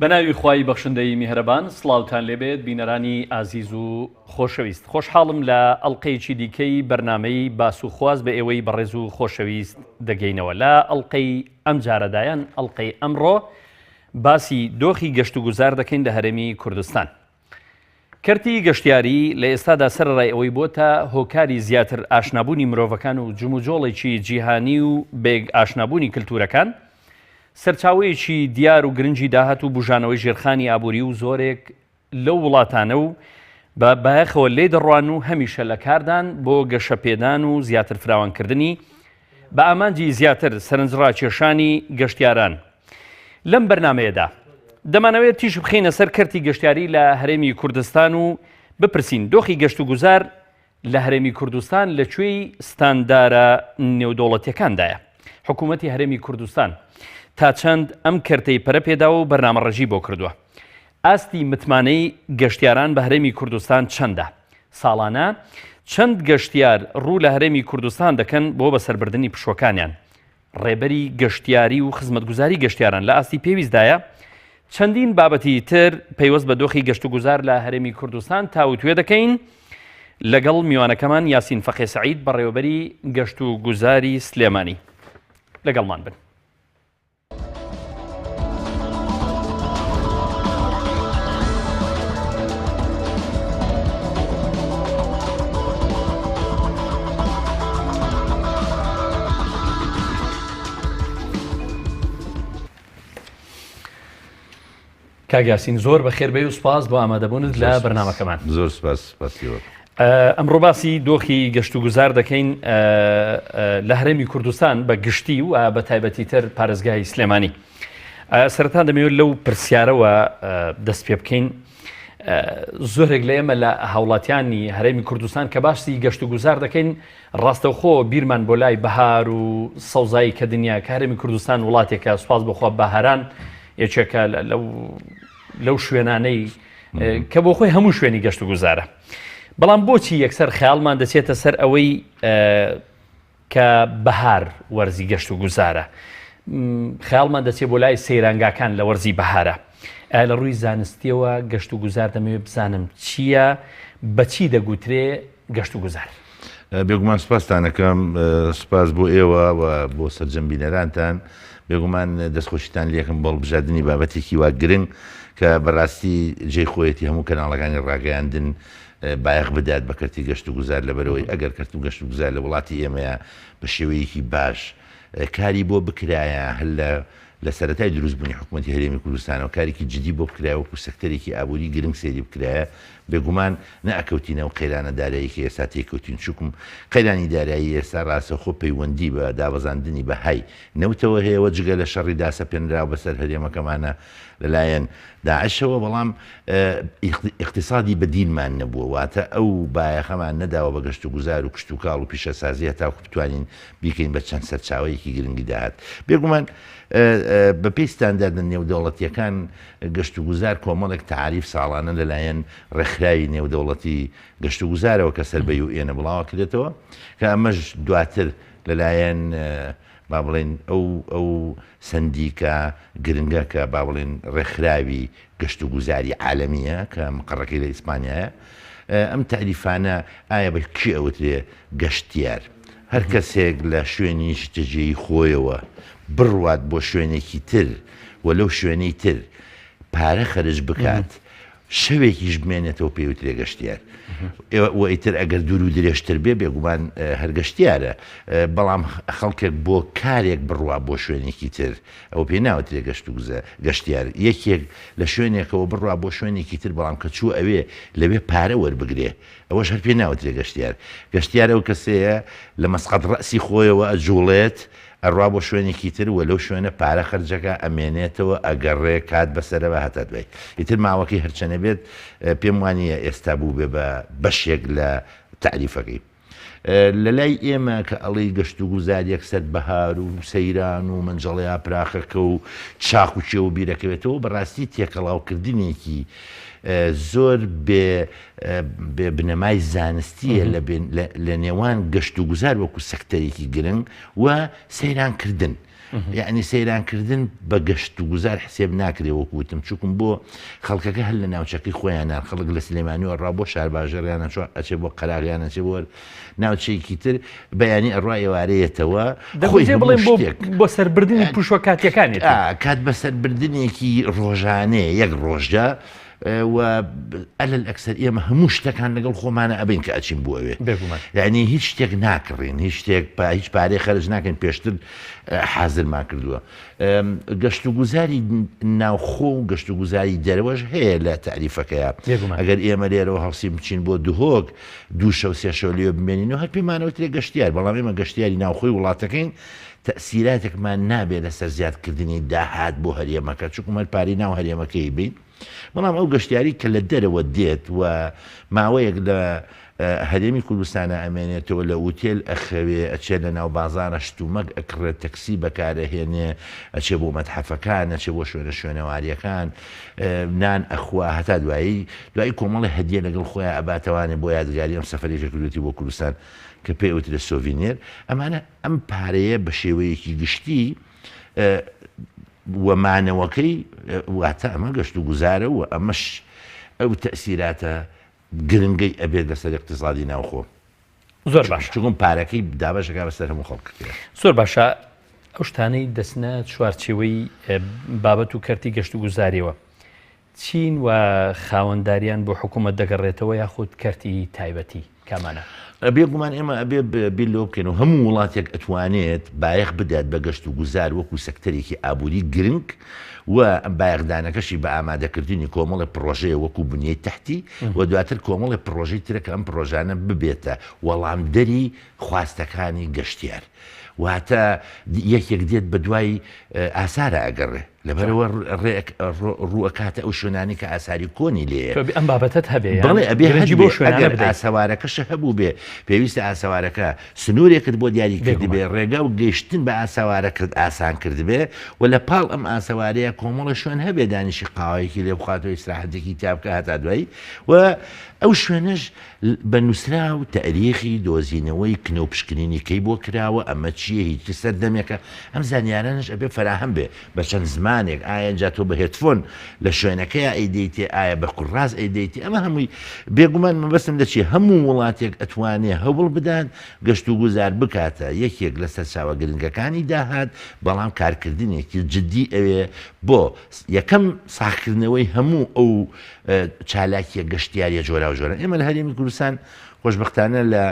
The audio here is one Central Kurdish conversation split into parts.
بەناوی خوای بەخشندەی میهرەبان سڵاوتان لێبێت بینەرانی ئازیز و خۆشەویست خۆشحاڵم لە ئەڵلقەیەکی دیکەی بەرنامەی باس و خواز بە ئێوەی بەڕێز و خۆشەویست دەگەینەوە لە ئەڵلقەی ئەم جارەدایان ئەڵلقەی ئەمڕۆ باسی دۆخی گەشت و گوزار دەکەین لە هەرێمی کوردستان. کەرتی گەشتیاری لە ئێستادا سەرڕای ئەوەی بۆتە هۆکاری زیاتر ئاشنابوونی مرۆڤەکان و جموجۆڵێکی جیهانی و بێگ ئاشنابوونی کللتورەکان، سەرچاوەیەکی دیار و گرنگی داهات و بژانەوەی ژێرخانی ئابووری و زۆرێک لەو وڵاتانە و بە بایەخەوە لێ دەڕوان و هەمیشە لە کاردان بۆ گەشەپێدان و زیاتر فراوانکردنی بە ئامانجی زیاتر سەرنجڕاکێشانی گەشتیاران. لەم بەرنامەیەدا دەمانەوێت تیژ بخینە سەر کەرتی گەشتیاری لە هەرێمی کوردستان و بپرسین دۆخی گەشت و گوزار لە هەرێمی کوردستان لەکوێی ستاندارە نێودەوڵەتیەکاندایە. حکوومەتی هەرێمی کوردستان تا چەند ئەم کەرتەی پەرەپێدا و بەرنامەڕێژی بۆ کردووە. ئاستی متمانەی گەشتیاران بە هەرێمی کوردستان چەندە؟ ساڵانە چەند گەشتیار ڕوو لە هەرێمی کوردستان دەکەن بۆ بەسەربردنی پشوەکانیان؟ ڕێبەری گەشتیاری و خزمەتگوزاری گەشتیاران لە ئاستی پێویستدایە چەندین بابەتی تر پەیوەست بە دۆخی گەشت و گوزار لە هەرێمی کوردستان تاوتوێ دەکەین لەگەڵ میوانەکەمان یاسین فەقێ سەعید بەڕێوەبەری گەشت و گوزاری سلێمانی. لەگەڵمان بن. کاگیاسین زۆر بەخێربێ و سپاس بۆ ئامادەبوونت لە بەرنامەکەمان. زۆر سپاسیەوە. ئەمڕۆ باسی دۆخی گەشت و گوزار دەکەین لە هەرێمی کوردستان بە گشتی و بە تایبەتی تر پارێزگای سلێمانی. سەرەتا دەمەوێت لەو پرسیارەوە دەست پێ بکەین. زۆرێک لە ئێمە لە هاوڵاتیانی هەرێمی کوردستان کە باسی گەشت و گوزار دەکەین ڕاستەوخۆ بیرمان بۆ لای بەهار و سەوزایی کە دنیا کە هەرێمی کوردستان وڵاتێکە سوپاس بخوا بەهاران یەکێکە لەو شوێنانەی کە بۆ خۆی هەموو شوێنی گەشت و گوزارە. بەڵام بۆچی یەکسەر خەیاڵمان دەچێتە سەر ئەوەی کە بەهار وەرزی گەشت و گوزارە؟ خەیاڵمان دەچێت بۆ لای سەیرانگاکان لە وەرزی بەهارە. لە ڕووی زانستیەوە گەشت و گوزار دەمەوێت بزانم چییە، بەچی دەگوترێ گەشت و گوزار؟ بێگومان سپاستانەکەم، سپاس بۆ ئێوە و بۆ سەرجەمبینەرانتان. بێگومان دەستخۆشیتان لێکم بەڵ بژاردننی بابەتێکی وا گرنگ کە بەڕاستی جێی خۆیەتی هەموو کەناڵەکانی ڕاگەیاندن بایەخ بدات بە کەرتی گەشت و گوزار لەبەرەوەی ئەگەر کەرت و گەشت و گوزار لە وڵاتی ئێمەیە بە شێوەیەکی باش کاری بۆ بکرایە هەل لە سەرەتای دروستبوونی حکوومەتی هەرێمی کوردستانەوە کارێکی جدی بۆ بکرایەوە و سەکتەرێکی ئابووری گرنگ سێری بکرایە. بێگومان نەئەکەوتینە و قەیرانە داراییکە ئێستا تێکەوتین، چووکم قەیرانی دارایی ئێستا ڕاستەخۆ پەیوەندی بە دابەزاندنی بە های نەوتەوە هەیەوە جگە لە شەڕی داسەپێنراو بەسەر هەرێمەکەمانە لەلایەن داعشەوە، بەڵام اقتصادی بەدینمان نەبووە، واتە ئەو بایەخەمان نەداوە بە گەشت و گوزار و کشت و کاڵ و پیشەسازی هەتاکو بتوانین بیکەین بە چەند سەرچاوەیەکی گرنگی داهات. بێگومان بە پێی ستانداردە نێودەوڵەتیەکان گەشت و گوزار کۆمەڵێک تعریف ساڵانە لەلایەن ڕێکخراوی نێودەوڵەتی گەشت و گوزارەوە کە سەربەی و ئێنە بڵاوە کردێتەوە کە ئەمەش دواتر لەلایەن با بڵێن ئەو سندیکە گرنگە کە با بڵێن ڕێکخراوی گەشت و گوزاری عالەمیە کە مقڕەکەی لە ئیسپانیایە، ئەم تعریفانە ئایا بە کی ئەوترێ گەشتیار؟ هەر کەسێک لە شوێنی شتەجێی خۆیەوە بڕوات بۆ شوێنێکی تر و لەو شوێنەی تر پارە خەرج بکات شەوێکیش بمێنێتەوە پێوترێ گەشتیار. ئەوە ئیتر ئەگەر دوور و درێژتر بێ بێگومان هەرگەشتیارە، بەڵام خەڵکێک بۆ کارێک بڕوا بۆ شوێنێکی تر ئەو پێ ناوترێ گەشت و گەشتیار. یەکێک لە شوێنێکەوە بڕوا بۆ شوێنێکی تر بەڵام کە چوو ئەوێ لەوێ پارە وەربگرێ ئەوەش هەر پێ ناوترێ گەشتیار. گەشتیار ئەو کەسەیە لە مەسقەت ڕەسی خۆیەوە ئەجوڵێت ئەڕوا بۆ شوێنێکی تر و لەو شوێنە پارە خەرجەکە ئەمێنێتەوە ئەگەڕێ کات بەسەرەوە هەتا دوای. ئیتر ماوەکەی هەرچەنە بێت پێم وانە ئێستا بوو بێ بە بەشێک لە تعریفەکەی. لە لای ئێمە کە ئەڵەی گەشت و گوزار یەکسەر بەهار و سەیران و منجەڵەیە پراخەکە و چاق و چێ و بیرەکەوێتەوە بەڕاستی تێکەڵاوکردنێکی زۆر بێ بنەمای زانستیە لە نێوان گەشت و گوزار وەکو سەکتەرێکی گرنگ و سەیرانکردن. یعنی سەیرانکردن بە گەشت و گوزار حسێب ناکرێ وەکوتم چووکم بۆ خەڵکەکە هەر لە ناوچەکەی خۆیانان خەڵک لە سلێمانیەوە ڕا بۆ شار باژەڕیانە ئەچێ بۆ قەراغیانە چێ بۆ ناوچەیەکی تر بەیانی ئەڕوا ئێوارەیەتەوە خۆی بڵێن بۆ سەربردننی پوشوە کاتیەکانێت کات بە سەربردنێکی ڕۆژانەیە یەک ڕۆژدا و ئەلل ئەکسەر ئێمە هەموو شتەکان لەگەڵ خۆمانە ئەبین کە ئەچین بۆ ئەوێ یعنی هیچ شتێک ناکڕین هیچ شتێک هیچ پارەی خەرج ناکەین پێشتر حازرمان کردووە گەشت و گوزاری ناوخۆ و گەشت و گوزاری دەرەوەش هەیە لە تعریفەکەیە ئەگەر ئێمە لێرەوە هەڵسی بچین بۆ دوهۆک دوو شەو سێ شەو لێ بمێنینەوە هەر پێمانەوە ترێ گەشتیار بەڵام ئێمە گەشتیاری ناوخۆی وڵاتەکەین تەسیراتێکمان نابێت لەسەر زیادکردنی داهات بۆ هەرێمەکە چکمەر پاری ناو هەرێمەکەی بین بەڵام ئەو گەشتیاری کە لە دەرەوە دێت و ماوەیەک لە هەرێمی کوردستانە ئەمێنێتەوە لە ئوتێل ئەخەوێ ئەچێت لە ناو بازارە شتومەک ئەکڕێت تەکسی بەکارەهێنێ ئەچێ بۆ مەتحەفەکان ئەچێ بۆ شوێنەواریەکان نان ئەخوا هەتا دوایی کۆمەڵی هەدیە لەگەڵ خۆیان ئەباتەوانێ بۆ یادگاری ئەم سەفەرێکە کردوێتی بۆ کوردستان کە پێوت لە سۆڤینێر ئەمانە ئەم پارەیە بە شێوەیەکی گشتی وەمانەوەکەی واتە ئەمە گەشت و گوزارە و ئەمەش ئەو تەسیراتە گرنگەی ئەبێت لەسەر اقتصادی ناوخۆ زۆر باش چون پارەکەی دابەشەکە بەسەر هەموو خەڵک زۆر باشە ئەو شتانەی دەستنە چوارچێوەی بابەت و کەرتی گەشت و گوزاریەوە چین و خاوەنداریان بۆ حکوومەت دەگەڕێتەوە یاخود کەرتی تایبەتی کامانە بێگومان ئێمە ئەبێ بیل لۆ بکەین و هەموو وڵاتێک ئەتوانێت بایەخ بدات بە گەشت و گوزار وەکو سەکتەرێکی ئابووری گرنگ و ئەم بایەخدانەکەشی بە ئامادەکردنی کۆمەڵی پرۆژەیە وەکو بنیەی تەحتی و دواتر کۆمەڵی پرۆژەی ترەکە ئەم پرۆژانە ببێتە وەڵامدەری خواستەکانی گەشتیار واتە یەکێک دێت بە دوای ئاسارە ئەگەڕێ لەبەرەوە ڕووەکاتە ئەو شوێنانی کە ئاساری کۆنی لێ ئەم بابەتت هەبێ بڵێ ئەبێ بۆ ئەگەر ئاسەوارەکەشە هەبوو بێ پێویستە ئاسەوارەکە سنوورێکت بۆ دیاری کردی بێ ڕێگە و گەیشتن بە ئاسەوارە کرد ئاسان کرد بێ و لە پاڵ ئەم ئاسەوارەیە کۆمەڵە شوێن هەبێ دانیشی قاوەیەکی لێ بخاتەوە ئیسراحەتێکی تابکە هەتا دوایی و ئەو شوێنەش بە نووسرا و تاریخی دۆزینەوەی کنە و پشکنینی کەی بۆ کراوە ئەمە چییە هیچی سەردەمێکە ئەم زانیارانش ئەبێ فەراهەم بێ بە چەند زمانێک ئایا جاتۆ بە هێتفۆن لە شوێنەکەی ئەیدەیتێ ئایا بە قوڕاز ئەیدەیتی ئەمە هەمووی بێگومان مەبەستم دەچی هەموو وڵاتێک ئەتوانێ هەوڵ بدان گەشت و گوزار بکاتە یەکێک لەسەر چاوە گرنگەکانی داهات بەڵام کارکردنێکی جددی ئەوێ بۆ یەکەم ساختکردنەوەی هەموو ئەو چالاکیە گەشتیاریە جۆرا و جۆرە ئێمە لە هەرێمی کوردستان خۆشبەختانە لە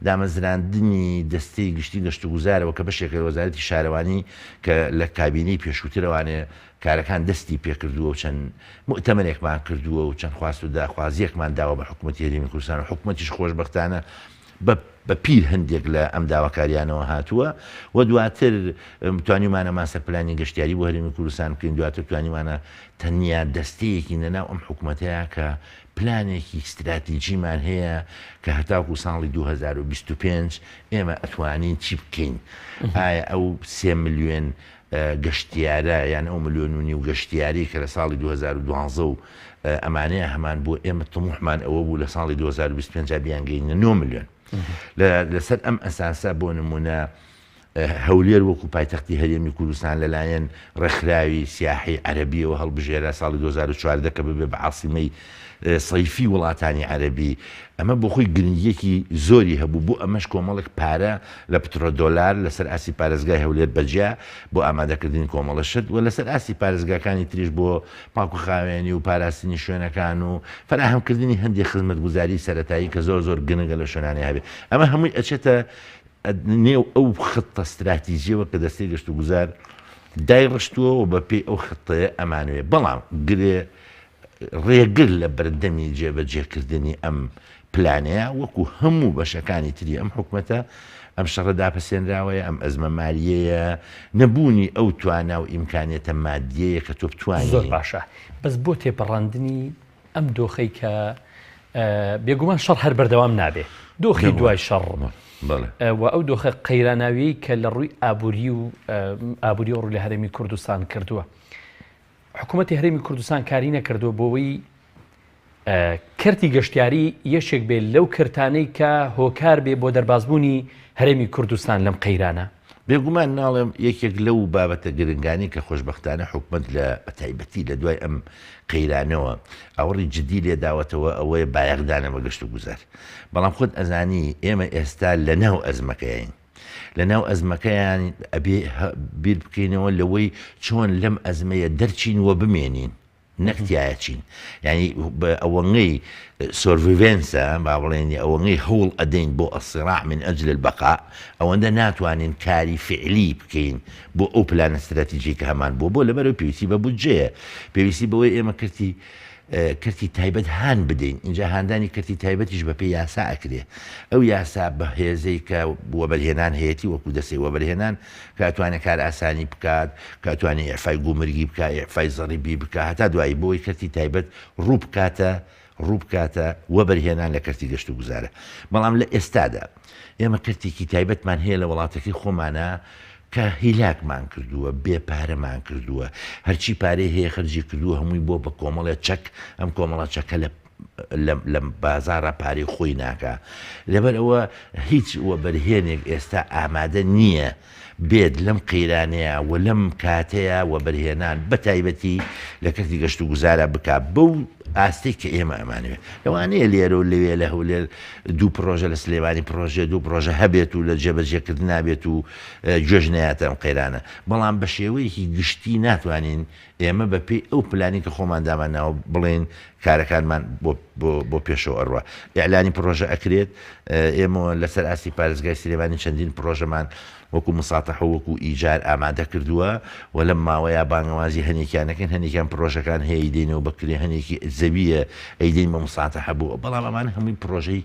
دامەزراندنی دەستەی گشتی گەشت و گوزارەوە کە بەشێکە وەزارەتی شارەوانی کە لە کابینەی پێشووترەوانێ کارەکان دەستی پێکردووە و چەند مؤتەمەرێکمان کردووە و چەند خواست و داخوازیەکمان داوە بە حکوومەتی هەرێمی کوردستان و حکوومەتیش خۆشبەختانە بە پیر هەندێک لە ئەم داواکاریانەوە هاتووە و دواتر توانیمانە ماسەرپلانی گەشتیاری بۆ هەرێمی کوردستان بکەین دواتر توانیمانە تەنیا دەستەیەکی نەناو ئەم حکوومەتەیە کە پلانێکی استراتیجیمان هەیە کە هەتاکو ساڵی 2025 ئێمە ئەتوانین چی بکەین ئایا ئەو 3 ملیۆن گەشتیارە یان ئەو ملیۆن و نیو گەشتیاری کە لە ساڵی 2012 و ئەمانەیە هەمان بۆ ئێمە تەموحمان ئەوە بوو لە ساڵی 2025 بیانگەینە 9 ملیۆن لەسەر ئەم ئەساسە بۆ نمونە هەولێر وەکو پایتەختی هەرێمی کوردستان لەلایەن ڕێکخراوی سیاحی عەرەبیەوە هەڵبژێرا ساڵی 2014 کە ببێ بە عاسیمەی سەیفی وڵاتانی عەرەبی ئەمە بۆ خۆی گرنگیەکی زۆری هەبوو بۆ ئەمەش کۆمەڵێک پارە لە پترۆدۆلار لەسەر ئاسی پارێزگای هەولێر بەجیا بۆ ئامادەکردنی کۆمەڵە شت و لەسەر ئاسی پارێزگاکانی تریش بۆ پاک و خاوێنی و پاراستنی شوێنەکان و فەراهەمکردنی هەندێک خزمەتگوزاری سەرەتایی کە زۆر گرنگە لە شوێنانی هەبێت ئەمە هەمووی ئەچێتە نێو ئەو خطە استراتیژیەوە کە دەستەی گەشت و گوزار دایڕشتووە و بەپێی ئەو خطەیە ئەمانوێ بەڵام ڕێگر لە بەردەمی جێبەجێکردنی ئەم پلانەیە وەکو هەموو بەشەکانی تری ئەم حکوومەتە ئەم شەڕە داپەسێنراوەیە ئەم ئەزمە مالیەیە نەبوونی ئەو توانە و ئیمکانێتە مادیەیە کە تۆ بتوانانی زۆر باشە بەس بۆ تێپەڕاندنی ئەم دۆخەی کە بێگومان شەڕ هەر بەردەوام نابێ دۆخی دوای شەڕ و ئەو دۆخە قەیراناویی کە لە ڕووی ئابووری و ڕوو لە هەرێمی کوردستان کردووە حکوومەتی هەرێمی کوردستان کاری نەکردووە بۆەوەی کەرتی گەشتیاری یەشێک بێت لەو کردانەی کە هۆکار بێ بۆ دەربازبوونی هەرێمی کوردستان لەم قەیرانە بێگومان ناڵێم یەکێک لەو بابەتە گرنگانی کە خۆشببختانە حکومت لە بەتایبەتی لە دوای ئەم قەیرانەوە ئەوڕی جددی لێ داوەتەوە ئەوەیە بایەقدانە بە گەشت و گوزار بەڵام خۆت ئەزانی ئێمە ئێستا لە ناو ئەزمەکەیین لە ناو ئەزمەکەیان ئەبێ بیر بکەینەوە لەوەی چۆن لەم ئەزمەیە دەرچین وە بمێنین نەکتایەچین ینی ئەوەنگەی سۆڤڤێنسە با بڵێنی ئەوەنگەی هەوڵ ئەدەین بۆ ئەسیڕاع من ئەجل البەقا ئەوەندە ناتوانین کاری فعلی بکەین بۆ ئەو پلانە استراتیژی کە هەمان بۆ بەرەو پێویستی بە بودجەیە پێویستی بەوەی ئێمە کردی تایبەت هاان بدەین اینجا هاندانی کردی تایبەتیش بە پێی یاسا ئەکرێ ئەو یاسا بە هێزەی کە وەبەرهێنان هەیەی وەکو دەسەی وەبەرهێنان کاتوانێت کار ئاسانی بکات کاتوانێت ئەفای گومرگی بکە ئەفای زەڕیبی بکە هەتا دوایی بۆی کردی تایبەت ڕوو بکاتە وەبەرهێنان لە کردی گەشت و گوزارە بەڵام لە ئێستادا ئێمە کردێکی تایبەتمان هەیە لە وڵاتەکەی خۆمانە کە هیلاکمان کردووە بێپارەمان کردووە هەرچی پارەی هەیە خەرجی کردووە هەمووی بۆ بە کۆمەڵێ چەک ئەم کۆمەڵە چەکە لە بازارە پارەی خۆی ناکە لەبەر ئەوە هیچ وەبەرهێنێک ئێستا ئامادە نییە بێت لەم قەیرانەیە و لەم کاتەیە وەبەرهێنان بە تایبەتی لە کردی گەشت و گوزارە بکە بەو ئاستی کە ئێمە ئەمانوێت لەوانەیە لێرە و لەوێ لە هەولێر دوو پرۆژە لە سلێمانی پرۆژێ دوو پرۆژە هەبێت و لە جێبەجێکرد نابێت و گوێژ نایاتە ئەم قەیرانە بەڵام بە شێوەیەکی گشتی ناتوانین ئێمە بە پێی ئەو پلانی کە خۆمان داماناوە بڵێن کارەکانمان بۆ پێشەوە ئەڕوە ئیعلانی پرۆژە ئەکرێت ئێمە لەسەر ئاستی پارێزگای سلێمانی چەندین پرۆژەمان وەکو مساتەحە وەکو ئیجار ئامادە کردووە و لەم ماوەیە بانگوازی هەنێکیانەکەن هەنێکیان پرۆژەکان هەیە دێنەوە بکرێ هەنێکی زەویە ئەیدەین بە مساتەحە بووە بەڵام ئەمان هەمووی پرۆژەی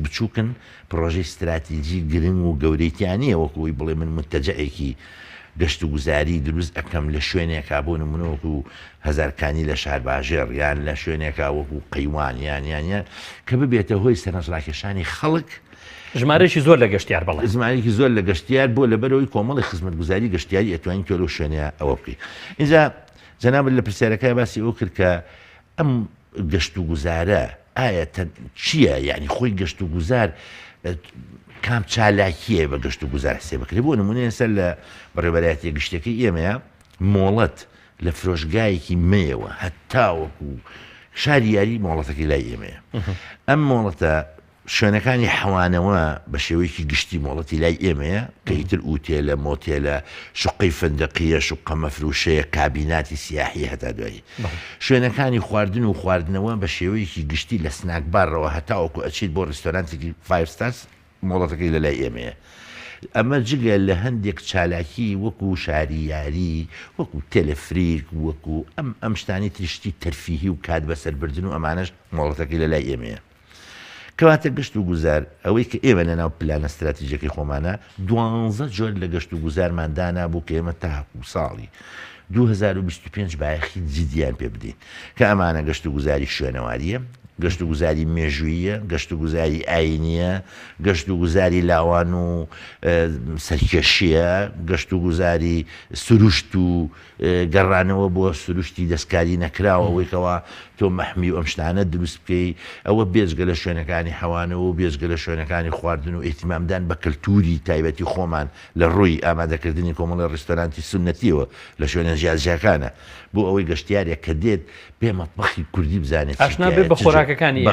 بچووکن پرۆژەی استراتیژی گرنگ و گەورەیتیانە وەکوی بڵێ من متەجەیەکی گەشت و گوزاری دروست ئەەکەم لە شوێنێکا بۆ نمونەوەکو هەزارکانی لە شار باژێر یان لە شوێنێکا وەکو قەیوان یانیانە کە ببێتە هۆی سەرنجڕاکێشانی خەڵک ژمارەی زۆر لە گەشتیار بڵێ زمانێکی زۆر لە گەشتیار بۆ لەبەرەوەی کۆمەڵی خزمەتگوزاری گەشتیاری ئەتوانین تۆ لەو شوێنەیە ئەوە بکەیت اینجا جەنابەت لە پرسیارەکەی باسی ئەو کرد کە ئەم گەشت و گوزارە ئایا چییە یعنی خۆی گەشت و گوزار کام چالاکیە بە گەشت و گوزار حسێ بکرێت بۆ نمونەیە سەر لە بەڕێوەبەرایەتی گشتەکەی ئێمەیە مۆڵەت لە فرۆشگایەکی مێەوە هەتاوەکو شاری یاری مۆڵەتەکەی لای ئێمەیە ئەم مۆڵەتە شوێنەکانی حەوانەوە بە شێوەیەکی گشتی مۆڵەتی لای ئێمەیە کە ئیتر ئوتێلە مۆتێلە شوقەی فندقیە شوقە مەفروشەیە کابیناتی سیاحی هەتا دوایی شوێنەکانی خواردن و خواردنەوە بە شێوەیەکی گشتی لە سناکبارەوە هەتاوەکو ئەچیت بۆ ڕستۆرانتێکی 5 stars مۆڵەتەکەی لە لای ئێمەیە ئەمە جگە لە هەندێک چالاکی وەکو شاری یاری وەکو تەلەفریک وەکو ئەم شتانی تریشتی تەرفیهی و کات بەسەربردن و ئەمانەش مۆڵەتەکەی لە لای ئێمەیە کەواتە گەشت و گوزار ئەوەی کە ئێوە لەناو پلانە استراتیژیەکەی خۆمانە 12 جۆر لە گەشت و گوزارماندانا بوو کە ئێمە تاکو ساڵی 2025 بایەخی جدیان پێ بدەین کە ئەمانە گەشت و گوزاری شوێنەواریە گەشت و گوزاری مێژوویە گەشت و گوزاری ئاینیە گەشت و گوزاری لاوان و سەرکێشیە گەشت و گوزاری سروشت و گەڕانەوە بۆ سروشتی دەستکاری نەکراوە ئەوەیەوە تۆ مەحمی و ئەم شتانە دروست بکەی ئەوە بێجگە لە شوێنەکانی حەوانەوە و بێجگە لە شوێنەکانی خواردن و ئیتیمامدان بە کەلتوری تایبەتی خۆمان لە ڕووی ئامادەکردنی کۆمەڵی ڕستۆرانتی سنەتیەوە لە شوێنە ژیانژیاکانە بۆ ئەوەی گەشتیارێک کە دێت بێ مەطبەخی کوردی بزانێت ئاشنا بێ بە خۆراکەکانی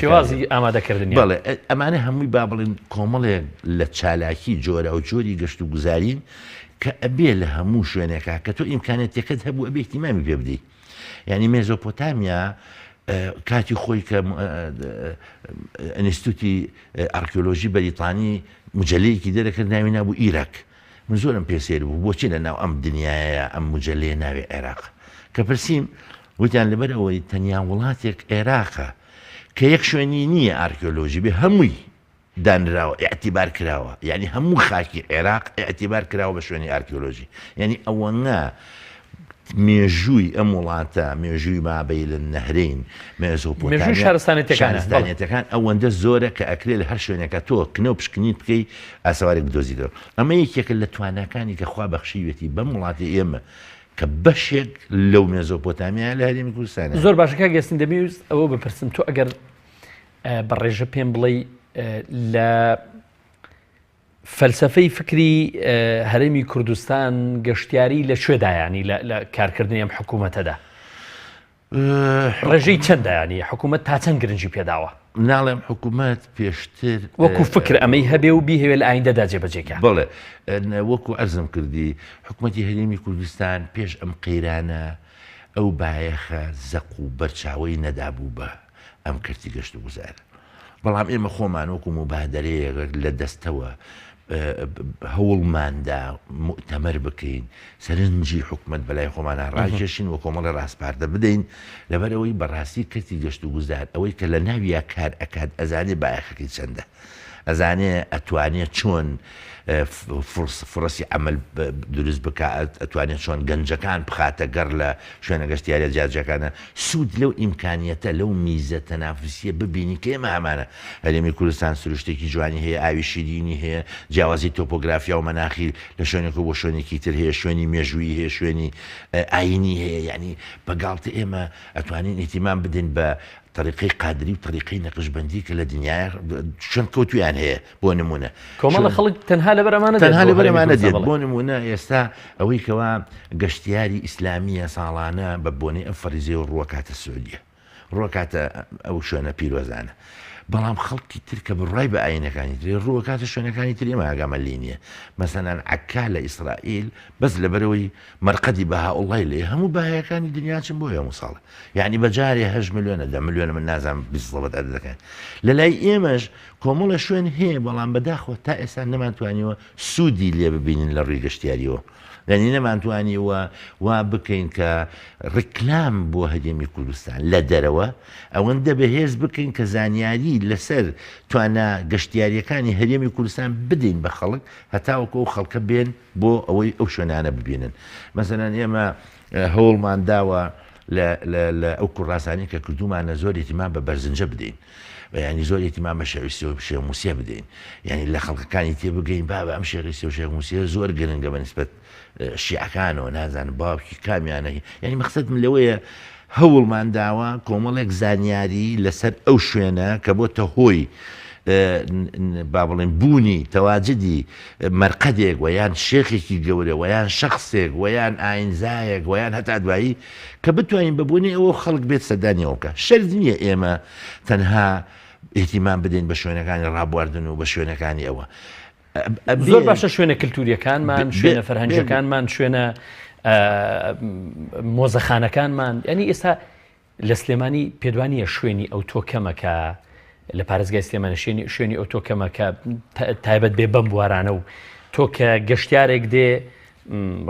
شێوازی ئامادەکردنی بەڵێ ئەمانە هەمووی با بڵێن کۆمەڵێک لە چالاکی جۆرە و جۆری گەشت و گوزارین کە ئەبێ لە هەموو شوێنێکا کە تۆ ئیمکانێتەکەت هەبوو ئەبێ احتیمامی پێ بدەیت یعنی مێزۆپۆتامیا کاتی خۆی کە ئینستیتوتی ئارکێۆلۆژی بەریتانی مجلەیەکی دەرەکرد ناوی نابوو ئیرەک من زۆرم پێسێر بوو بۆچی لە ناو ئەم دنیاە ئەم مجلەیە ناوێ عێراق کە پرسییم وتیان لەبەر ئەوەی تەنیا وڵاتێک عێراقە کە یەک شوێنی نییە ئارکێۆلۆژی بێ هەمووی دانراوە ئاعتیبار کراوە یعنی هەموو خاکی عێراق ئاعتیبار کراوە بە شوێنی ئارکێۆلۆژی یعنی ئەوەنە مێژووی ئەم وڵاتە مێژووی مابەی لە نەهرین مێژووی شارستانیەتەکان ئەوەندە زۆرە کە ئەکرێت لە هەر شوێنێکە تۆ کنە و پشکنیت بکەی ئاسەوارێک بدۆزیدەوە ئەمە یەکێکە لە توانەکانی کە خوا بەخشیوێتی بەم وڵاتی ئێمە کە بەشێک لەو مێزۆپۆتامیا لە هەرێمی کوردستانە زۆر باشەکە گەستن دەبیویست ئەوە بپرسم تۆ ئەگەر بەڕێژە پێم بڵێ لە فەلسەفەی فکری هەرێمی کوردستان گەشتیاری لە کوێدایانی لە کارکردنی ئەم حکوومەتەدا ڕێژەی چەندایانی حکوومەت تا چەند گرنگی پێداوە؟ ناڵێم حکوومەت پێشتر وەکو فکر ئەمەی هەبێ و بیهێوێت لە ئایندەدا جێبەجێکە. بڵێ وەکو ئەرزم کردی حکوومەتی هەرێمی کوردستان پێش ئەم قەیرانە ئەو بایەخە زەق و بەرچاوی نەدابوو بە ئەم کردی گەشت و گوزار. بەڵام ئێمە خۆمان وەکو مبادرەیە لە دەستەوە هەوڵماندا مؤتەمەر بکەین سەرنجی حکومت بەلای خۆمانە ڕاکێشین و کۆمەڵە ڕاستپاردە بدەین لەبەرەوەی بەڕاستی کردی گەشت و گوزار ئەوەی کە لە ناویە کار ئەکات ئەزانێ بایەخەکەی چەندە ئەزانێ ئەتوانێت چۆن فرەسی عمل دروست بکات ئەتوانێت چۆن گەنجەکان بخاتە گەڕ لە شوێنە گەشتیارە جیاجەکانە سوود لەو ئیمکانیەتە لەو میزە تەنافسیە ببینی کە ئێمە ئەمانە هەرێمی کوردستان سروشتێکی جوانی هەیە ئاوی شیرینی هەیە جیاوازی تۆپۆگرافیا و مەناخی لە شوێنێک بۆ شوێنێکی تر هەیە شوێنی مێژووی هەیە شوێنی ئاینی هەیە یعنی بەگاڵتە ئێمە ئەتوانین ئیتیمان بدەین بە طریقی قادری و طریقی نەقشبەندی کە لە دنیای چۆن کەوتویان هەیە بۆ نمونە کۆمەڵە خەڵک تەنها لە بەرەمانە دێت بۆ نمونە ئێستا ئەوەی کەوا گەشتیاری ئیسلامیە ساڵانە بە بۆنەی ئەم فەریزەی و ڕووەکاتە سعودیە ڕووەکاتە ئەو شوێنە پیرۆزانە بەڵام خەڵکی تر کە بڕای بە ئاینەکانی تر ڕووەکاتە شوێنەکانی تر ئێمە ئاگامەلی نییە مەسەلەن عەکا لە ئیسرائیل بەس لەبەرەوەی مەرقەدی بەهاوڵای لێ هەموو بەهایەکانی دنیاچن بۆ هەموو ساڵە یعنی بەجارێ 8 ملیۆنە 10 ملیۆنە من نازانم 20 دەکەن لە لای ئێمەش کۆمەڵە شوێن هەیە بەڵام بەداخەوە تا ئێستا نەمانتوانیوە سوودی لێ ببینین لە ڕووی گەشتیاریەوە لەنی نەمانتوانیوە وا بکەین کە ڕیکلام بۆ هەرێمی کوردستان لە دەرەوە ئەوەندە بەهێز بکەین کە زانیاری لەسەر توانە گەشتیاریەکانی هەرێمی کوردستان بدەین بە خەڵک هەتاوەکو ئەو خەڵکە بێن بۆ ئەوەی ئەو شوێنانە ببینن مەسەلەن ئێمە هەوڵمان داوە لە ئەو کوڕاسانی کە کردومانە زۆر ئیتیمان بە بەرزنجە بدەین ینی زۆر ئیتیمان بە شێویستی و شێخ موسیە بدەین یعنی لە خەڵکەکانی تێ بگەین با بە ئەم شێخیستی و شێخ موسیە زۆر گرنگە بە نسبەت شیعەکانەوە نازانم باوکی کامیانەی یعنی مەقسەدم لەوەیە هەوڵمان داوە کۆمەڵێک زانیاری لەسەر ئەو شوێنە کە بۆتە هۆی با بڵێن بوونی تەواجدی مەرقەدێک ویان شێخێکی گەورە ویان شخصێک ویان ئاینزایەک ویان هەتا دوایی کە بتوانین ببوونی ئەوە خەڵک بێت سەردانیەوە بکە شەرت نییە ئێمە تەنها ئیتیمان بدەین بە شوێنەکانی ڕابواردن و بە شوێنەکانی ئەوە زۆر باشە شوێنە کللتوریەکانمان شوێنە فەرهەنگەکانمان شوێنە مۆزەخانەکانمان ینی ئێستا لە سلێمانی پێدوانیە شوێنی ئەو تۆکەمەکە لە پارێزگای سلێمانە شوێنی ئەو تۆکەمە کە تایبەت بێ بەم بوارانە و تۆ کە گەشتیارێک دێ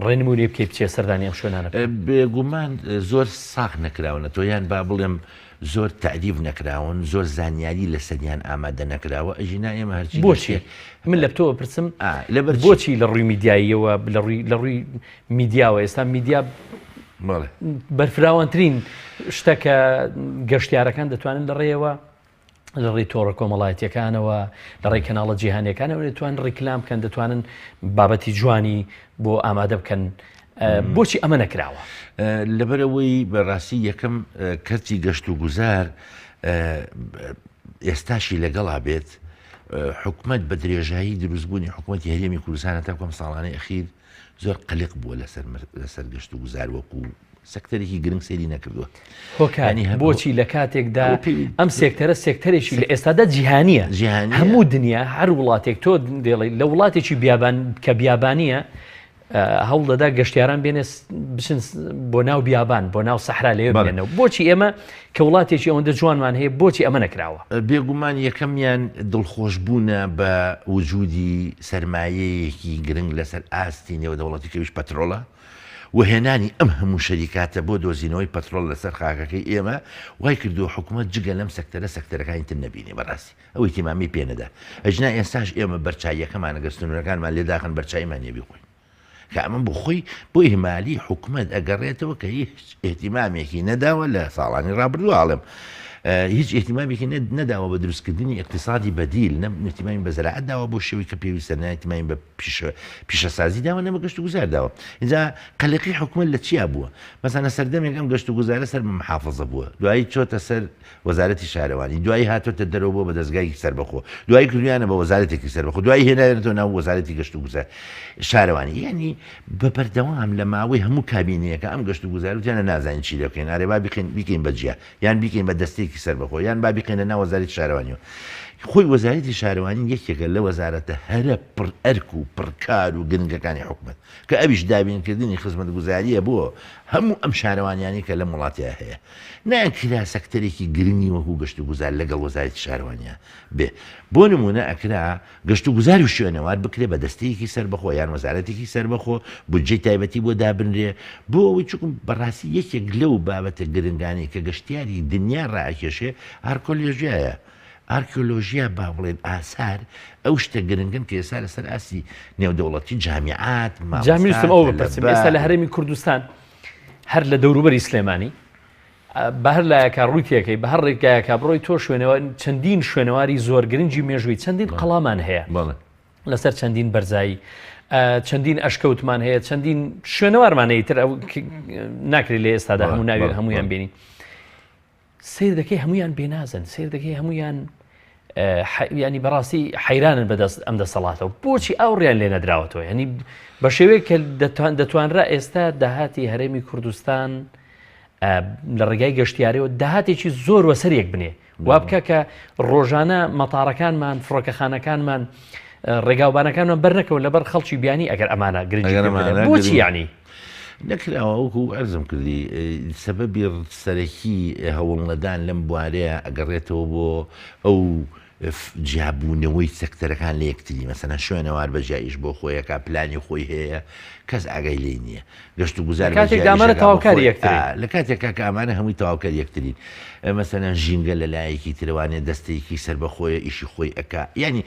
ڕێنمونی بکەی بچێ سەردانی ئەم شوێنانە بێگومان زۆر ساغ نەکراونە تۆ یان با بڵێم زۆر تعریف نەکراون زۆر زانیاری لە سەریان ئامادە نەکراوە ئەژینا ئێمە هەرچی بۆچی من لە تۆ پرسم بۆچی لە ڕووی میدیاییەوە لە ڕووی میدیاوە ئێستا میدیا بەرفراوانترین شتەکە گەشتیارەکان دەتوانن لە ڕێەوە لە ڕێی تۆڕە کۆمەڵایەتیەکانەوە لە ڕێی کەناڵە جیهانیەکانەوە دەتوانن ڕیکلام بکەن دەتوانن بابەتی جوانی بۆ ئامادە بکەن بۆچی ئەمە نەکراوە لەبەرەوەی بەڕاستی یەکەم کەرتی گەشت و گوزار ئێستاشی لەگەڵا بێت حکومت بە درێژایی دروستبوونی حکوومەتی هەرێمی کوردستان تا کۆم ساڵانەی ئەخیر زۆر قەلق بووە لەسەر گەشت و گوزار وەکو سەکتەرێکی گرنگ سێری نەکردووە هۆکانی بۆچی لە کاتێکدا ئەم سێکتەرە سێکتەرێکی لە ئێستادا جیهانیە هەموو دنیا هەر وڵاتێک تۆ دێڵی لە وڵاتێکی کە بیابانیە هەوڵ دەدا گەشتیاران بێنێ بچن بۆ ناو بیابان بۆ ناو سەحرا لێ بێنەوە بۆچی ئێمە کە وڵاتێکی ئەوەندە جوانمان هەیە بۆچی ئەمە نەکراوە بێگومان یەکەمیان دڵخۆشبوونە بە وجودی سەرمایەیەکی گرنگ لەسەر ئاستی نێوە دەوڵەتی کەویش پەترۆڵە وهێنانی ئەم هەموو شەریکاتە بۆ دۆزینەوەی پەترۆڵ لەسەر خاکەکەی ئێمە وای کردو حکوومەت جگە لەم سەکتەرەکانی تر نەبینێ بەڕاستی ئەوەی تیمامی پێنەدا ئەجنا ئێستاش ئێمە بەرچاییەکەمانە گەستنورەکانمان لێداخن بەرچاییمان لێ بخۆین کە ئەمە بۆ خۆی بۆ ئیهمالی حکوومەت ئەگەڕێتەوە کە هیچ ئێتیمامێکی نەداوە لە ساڵانی ڕابردوو ئاڵم هیچ احتیمامێکی نەداوە بە دروستکردنی اقتصادی بەدیل، احتیمامی بە زەراعەت داوە بۆ شێوەی کە پێویستە، احتیمامی بە پیشەسازی داوە، نە بە گەشت و گوزار داوە. اینجا قەلەقی حکومەت لە چیا بووە؟ مەسەڵەن سەردەمێک ئەم گەشت و گوزارە سەر محافظە بووە، دوایی چۆتە سەر وەزارەتی شارەوانی، دوایی هاتۆتە دەرەوە بۆ بە دەستگایکی سەربەخۆ، دوایی کردویانە بە وەزارەتێکی سەربەخۆ، دوایی هێناوێتەوە ناو وەزارەتی گەشت و گوزار شارەوانی. یعنی بە بەردەوام لە ماوەی هەموو کابینەیەکە ئەم گەشت و گوزار وتیانە نازانین چی لێ بکەین، ئارێ با بیکەین بەجیا، یان بیکەین بە دەستێکی سەربەخۆ، یان با بیکەینە ناو وەزارەتی شارەوانیەوە. خۆی وەزارەتی شارەوانی یەکێکە لە وەزارەتە هەرە پڕ ئەرک و پڕکار و گرنگەکانی حکومەت کە ئەویش دابینکردنی خزمەتگوزاریە بۆ هەموو ئەم شارەوانیانی کە لە وڵاتیە هەیە، نەکرا سەکتەرێکی گرنگی وەکو گەشت و گوزار لەگەڵ وەزارەتی شارەوانیە بێ. بۆ نمونە ئەکرا گەشت و گوزاری و شوێنەوار بکرێ بە دەستەیەکی سەربەخۆ یان وەزارەتێکی سەربەخۆ، بودجەی تایبەتی بۆ دابنرێ، بۆ ئەوەی چووکم بەڕاستی یەکێک لەو بابەتە گرنگانی کە گەشتیاری دنیا ڕائکێشێ ئارکۆلۆژیایە. ئارکیۆلۆژیا با بڵێن ئاسار ئەو شتە گرنگن کە ئێستا لەسەر ئاسی نێودەوڵەتی جامیعات جامیستم ئەو بپرسم ئێستا لە هەرێمی کوردستان هەر لە دەوروبەری سلێمانی بە هەر لایەکە ڕووی تێکەی بە هەر ڕێگایەکە بڕۆی تۆ چەندین شوێنەواری زۆر گرنگی مێژووی چەندین قەڵامان هەیە لەسەر چەندین بەرزایی، چەندین ئەشکەوتمان هەیە، چەندین شوێنەوارمانەیە تر ناکرێت لێ ئێستادا هەموو ناوی هەمویان بینی. سیر دەکەی هەمویان بێنازن، سیر دەکەی هەمویان ینی بەڕاستی حەیرانن بەدەست ئەم دەسەڵاتەوە، بۆچی ئەوڕیان لێ نەدراوەتەوە؟ ینی بە شێوەیە کە دەتوانرا ئێستا داهاتی هەرێمی کوردستان لە ڕێگای گەشتیاریەوە داهاتێکی زۆر وەسەرێک بنێ، وا بکە کە ڕۆژانە مەتاڕەکانمان فڕۆکەخانەکانمان ڕێگاوبانەکانمان بەرنەکەون لەبەر خەڵکی بیانی ئەگەر ئەمانە گرنگی بۆچی یعنی نەکراوە وەکو ئەرزم کردی سەبەبی سەرەکی هەوڵنەدان لەم بوارەیە ئەگەڕێتەوە بۆ ئەو جیابوونەوەی سەکتەرەکان لە یەکتری، مەسەلەن شوێنەوار بەجاییش بۆ خۆیەکە پلانی خۆی هەیە کەس ئاگای لێ نییە. گەشت و گوزار کاتێکدامانە تەواوکاری یەکتری لە کاتێکا کە ئەمانە هەمووی تەواوکاری یەکترین، مەسەلەن ژینگە لە لایەکی ترەوانێت دەستێکی سەربەخۆیە ئیشی خۆی ئەکا، ینی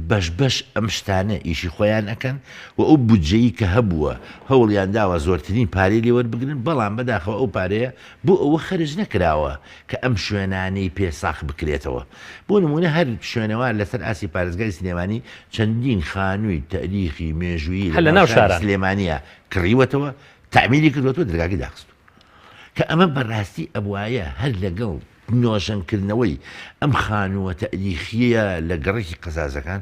بەش بەش ئەم شتانە ئیشی خۆیان ئەکەن و ئەو بودجەیی کە هەبووە هەوڵیان داوە زۆرترین پارەی لێ وەربگرن، بەڵام بەداخەوە ئەو پارەیە بۆ ئەوە خەرج نەکراوە کە ئەم شوێنانەی پێساخ بکرێتەوە. بۆ نمونە هەر شوێنەوار لەسەر ئاسی پارێزگای سلێمانی چەندین خانووی تاریخی مێژوویی لە ناو شارە سلێمانیە کڕیوەتەوە، تعمیری کردوەوە، دەرگاکەی داخست کە ئەمە بەڕاستی ئەوایە هەر لەگەڵ نۆژەنکردنەوەی ئەم خانووە تاریخیە لە گەڕێکی قەزازەکان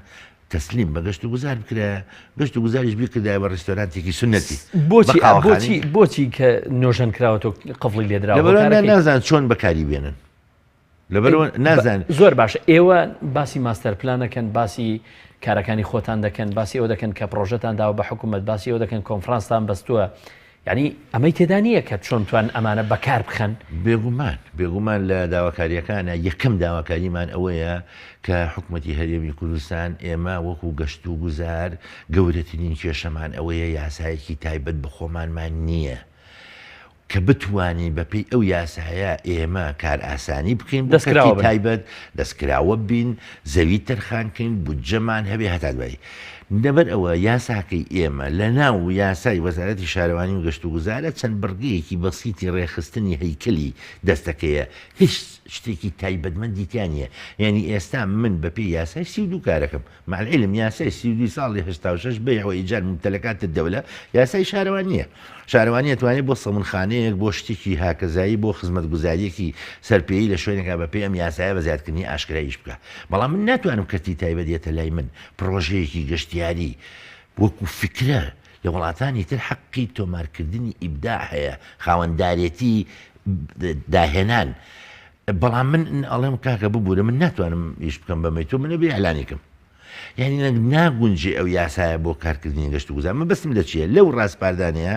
تەسلیم بە گەشت و گوزار بکرێ، گەشت و گوزاریش بیکردای بە ڕێستۆرانتێکی سنەتی. بۆچی کە نۆژەن کراوەتەوە قفڵی لێدراوە؟ لەبەرەوە نازان چۆن بەکاری بێنن، لەبەرەوە نازان. زۆر باشە، ئێوە باسی ماستەر پلانەکەن، باسی کارەکانی خۆتان دەکەن، باسی ئەوە دەکەن کە پرۆژەتان داوە بە حکوومەت، باسی ئەوە دەکەن کۆنفرانستان بەستووە، یعنی ئەمەی تێدا نییە کە چۆن توان ئەمانە بەکار بخەن. بێگومان لە داواکاریەکانە یەکەم داواکاریمان ئەوەیە کە حکوومەتی هەرێمی کوردستان ئێمە وەکو گەشت و گوزار گەورەترین کێشەمان ئەوەیە یاسایەکی تایبەت بە خۆمانمان نییە کە بتوانین بەپێی ئەو یاسایە ئێمە کار ئاسانی بکەین، دەستکراوە تایبەت دەستکراوە بین، زەوی تەرخانکەین، بودجەمان هەبێ هەتا دوایی. لەبەر ئەوە یاساکەی ئێمە لە ناو یاسای وەزارەتی شارەوانی و گەشت و گوزارە چەند بڕگەیەکی بەسیتی ڕێخستنی هەیکەلی دەستەکەیە، هیچ شتێکی تایبەتمەندی تیانە. یعنی ئێستا من بەپێی یاسای 32 کارەکەم، مع العلم یاسای 32 ساڵی 86 بەیع و ئیجار ممتلکات الدەولە یاسای شارەوانیە. شارەوانی ئەتوانێت بۆ سەمونخانەیەک بۆ شتێکی هاکەزایی بۆ خزمەتگوزاریەکی سەرپێیی لە شوێنێکا بەپێی ئەم یاسایە بە زیادکردنی ئاشکراییش بکە، بەڵام من ناتوانم کەرتی تایبەت دێتە لای من پرۆژەیەکی گەشتیاری وەکو فکرە لە وڵاتانی تر حەقی تۆمارکردنی ئیبداع هەیە، خاوەنددارێتی داهێنان، بەڵام من ئەڵێم کاکە ببوورە من ناتوانم ئیش بکەم بەمەی تۆ منە بێ ئەلانێکم. یعنی ناگونجێ ئەو یاسایە بۆ کارکردنی گەشت و گوزار. من بەستم لە چییە لەو ڕاستپاردانەیە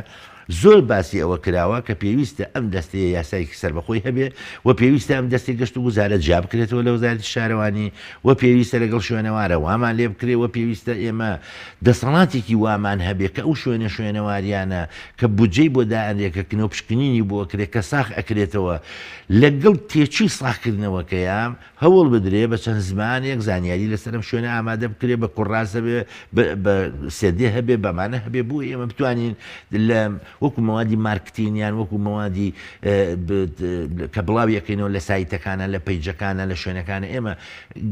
زۆر باسی ئەوە کراوە کە پێویستە ئەم دەستەیە یاسایکی سەربەخۆی هەبێ و پێویستە ئەم دەستی گەشت و گوزارە جا بکرێتەوە لە وەزارەتی شارەوانی و پێویستە لەگەڵ شوێنەوارە وامان لێ بکرێ و پێویستە ئێمە دەسەڵاتێکی وامان هەبێ کە ئەو شوێنەواریانە کە بودجەی بۆ دائەنرێ کە کنۆپشکنینی بۆ کرێ کە ساخ ئەکرێتەوە لەگەڵ تێچی ساخکردنەوەکەیان هەوڵ بدرێ بە چەند زمانێک زانیاری لەسەرم شوێنە ئامادە بکرێ بە کوڕاستە بێ بە سێدێ هەبێ بەمانە هەبێ بۆ ئێمە بتوانین لە وەکو مەوادی مارکتینیان وەکو مەوادی کە بڵاویەکەینەوە لە سایتەکانە لە پەیجەکانە لە شوێنەکانە ئێمە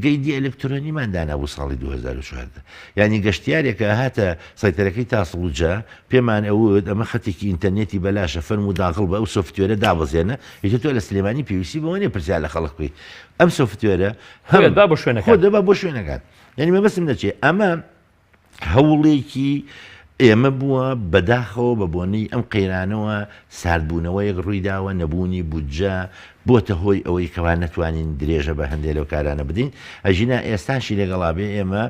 گەیدی ئەلکترۆنیماندانا بۆ ساڵی 2014 ینی گەشتیارێکە هاتە سایتەرەکەی تاسڵوجە پێمان ئەوت ئەمە خەتێکی ئینتەرنێتی بەلاشە فەرم و داغڵ بە ئەو سۆفتوێرە دابەزێنە هیچ تۆ لە سلێمانی پێویستی بەوە نیە پرسیار لە خەڵک بکەی ئەم سۆفتوێرە با بۆ شوێنەکان دەبا بۆ شوێنەکان یعنی مەبەستم دەچێت ئەمە هەوڵێکی ئێمە بووە بەداخەوە بە بۆنەی ئەم قەیرانەوە ساردبوونەوەیەک ڕوویداوە نەبوونی بودجە بۆتە هۆی ئەوەی کەوا نەتوانین درێژە بە هەندێک لەو کارانە بدەین ئەژینا ئێستاشی لەگەڵابێ ئێمە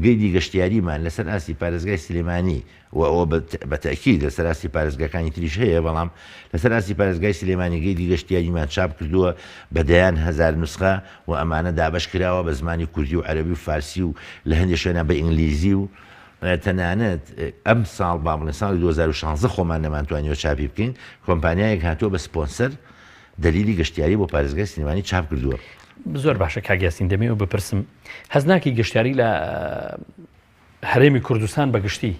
گەیدی گەشتیاریمان لەسەر ئاستی پارێزگای سلێمانی و ئەوە بەتەکید لەسەر ئاستی پارێزگاکانی تریش هەیە بەڵام لەسەر ئاستی پارێزگای سلێمانی گەیدی گەشتیاریمان چاپ کردووە بەدەیان 1000 نوسخە و ئەمانە دابش کراوە بە زمانی کوردی و عەرەبی و فارسی و لە هەندێک شوێنە بە ئینگلیزی و تەنانەت ئەم ساڵ با بڵێ ساڵی 2016 خۆمان نەمانتوانیەوە چاپی بکەین کۆمپانیایەک هاتووە بە سپۆنسەر دلیلی گەشتیاری بۆ پارێزگای سلێمانی چاپ کردووە. زۆر باشە کاگیاسین دەمەوە بپرسم هەزناکی گەشتیاری لە هەرێمی کوردستان بەگشتی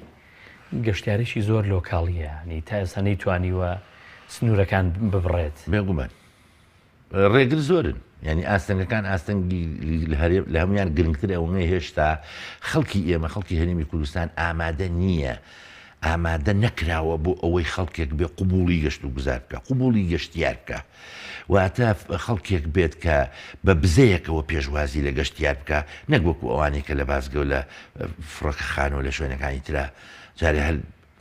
گەشتیاریشی زۆر لۆکاڵیە نی تا ئێستا نەیتوانیوە سنوورەکان ببڕێت بێگومان ڕێگر زۆرن ینی ئاستەنگەکان ئاستەنگی لە هەمویان گرنگتر ئەوەیە هێشتا خەڵکی ئێمە خەڵکی هەرێمی کوردستان ئامادە نییە ئامادە نەکراوە بۆ ئەوەی خەڵکێک بێ قوبوڵی گەشت و گوزار بکە قوبوڵی گەشتیار بکە واتە خەڵکێک بێت کە بە بزەیەکەوە پێشوازی لە گەشتیار بکە نەک وەکو ئەوانەی کە لە بازگە و لە فڕۆکەخانەوە لە شوێنەکانی ترا جارێ هەر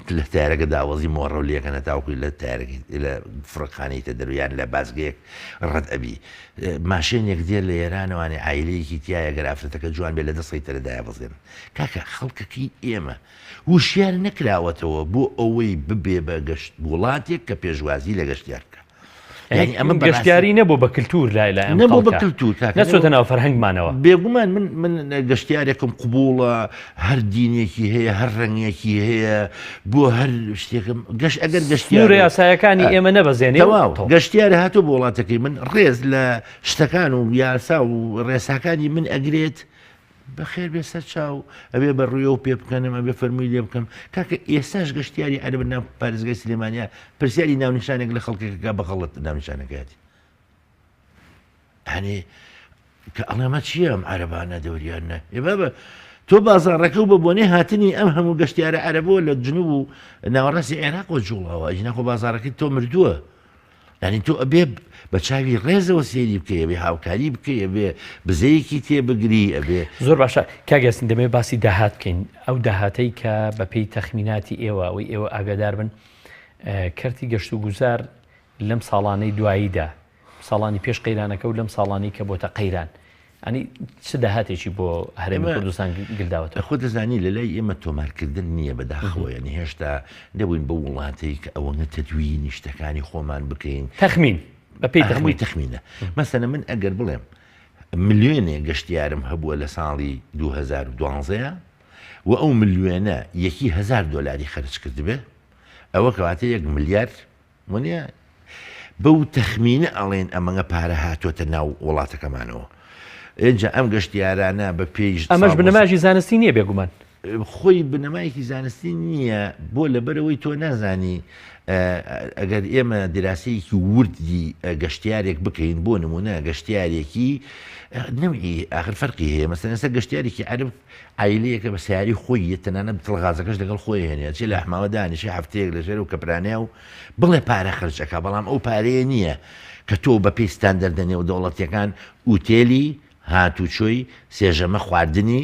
لە تارەکە داوەزی مۆڕە و لێکەنە تاوکوی لە تارەکی لە فڕۆکخانەی دەرویان لە بازگەیەک ڕەت ئەبی ماشێنێک دێر لە ئێرانەوانێ عیلەیەکی تایە گەرافرەتەکە جوان بێ لە دەستی ترەدایە بەزێن کاکە خەڵکەکەی ئێمە وشیار نەکراوەتەوە بۆ ئەوەی ببێ بە گەشت وڵاتێک کە پێشوازی لە گەشتیار بکە ینی ئەمە گەشتیاری نەبوو بە کلتور لای نەبوو بە کلتور نەچۆتە ناو فەرهەنگمانەوە بێگومان من گەشتیارێکم قوبوڵە هەر دینێکی هەیە هەر ڕەنگێکی هەیە بۆ هەر شتێکم گەشت ئەگەر گەشتیار یاسایەکانی ئێمە نەبەزێنێ گەشتیارە هاتوو بۆ وڵاتەکەی من ڕێز لە شتەکان و یاسا و ڕێساکانی من ئەگرێت بەخێر بێ سەر چاو ئەبێ بە ڕوویە و پێ بکەنم ئەبێ فەرمووی لێ بکەم کاکە ئێستاش گەشتیاری عەرەب ناو پارێزگای سلێمانیا پرسیاری ناونیشانێک لە خەڵکێکەکە بەغەڵەت ناونیشانەکەیاتی هەنێ کە ئەڵێمە چییە ئەم عەرەبانە دەوریانە ئێبە تۆ بازاڕەکە و بە بۆنێ هاتنی ئەم هەموو گەشتیارە عەرەبەوە لە جنوب و ناوەڕاستی عێراقەوە جوڵاوە ئەژینەخۆ بازاڕەکەی تۆ مردووە ینی تۆ ئەبێ بە چاوی ڕێزەوە سێری بکەیە بێ هاوکاری بکەیە بێ بزەیەکی تێبگری ئەبێ زۆر باشە کاگەستین دەمێ باسی داهات بکەین ئەو داهاتەی کە بەپێی تەخمیناتی ئێوە ئەوەی ئێوە ئاگادار بن کەرتی گەشت و گوزار لەم ساڵانەی دواییدا ساڵانی پێش قەیرانەکە و لەم ساڵانی کە بۆتە قەیران ئەنی چ داهاتێکی بۆ هەرێمی کوردستان گلداوەتەوە خۆ دەزانی لە لای ئێمە تۆمارکردن نییە بەداخەوە ینی هێشتا دەبووین بە وڵاتەی کە ئەوەنە تەدوینی شتەکانی خۆمان بکەین تەخمین بەپێی تەخمینی تەخمینە مەسەنە من ئەگەر بڵێم ملیۆنێ گەشتیارم هەبووە لە ساڵی 2012 و ئەو ملیۆنە یەکی $1000 خەرج کردبێ ئەوە کەواتە 1 ملیار وانە بەو تەخمینە ئەڵێن ئەمەگە پارە هاتوۆتە ناو وڵاتەکەمانەوە اینجا ئەم گەشتیارانە بە پێش ئەمەش بنەماژی زانستی نییە بێگومان خۆی بنەمایەکی زانستی نییە بۆ لەبەرەوەی تۆ نازانی ئەگەر ئێمە دراسەیەکی وردی گەشتیارێک بکەین بۆ نمونە گەشتیارێکی نەوعی ئاخر فەرقی هەیە مەسەلەن ئێستا گەشتیارێکی عەرب عیلەیەکە بە سیاری خۆی تەنانەت تڵغازەکەش لەگەڵ خۆی هێنێت چی لە ئەحماوە دانیشی هەفتەیەک لە ژێر و کەپرانەیە و بڵێ پارە خەرجەکە بەڵام ئەو پارەیە نییە کە تۆ بە پێی ستاندەردە نێو دەوڵەتیەکان ئوتێلی هاتوچۆی سێژەمە خواردنی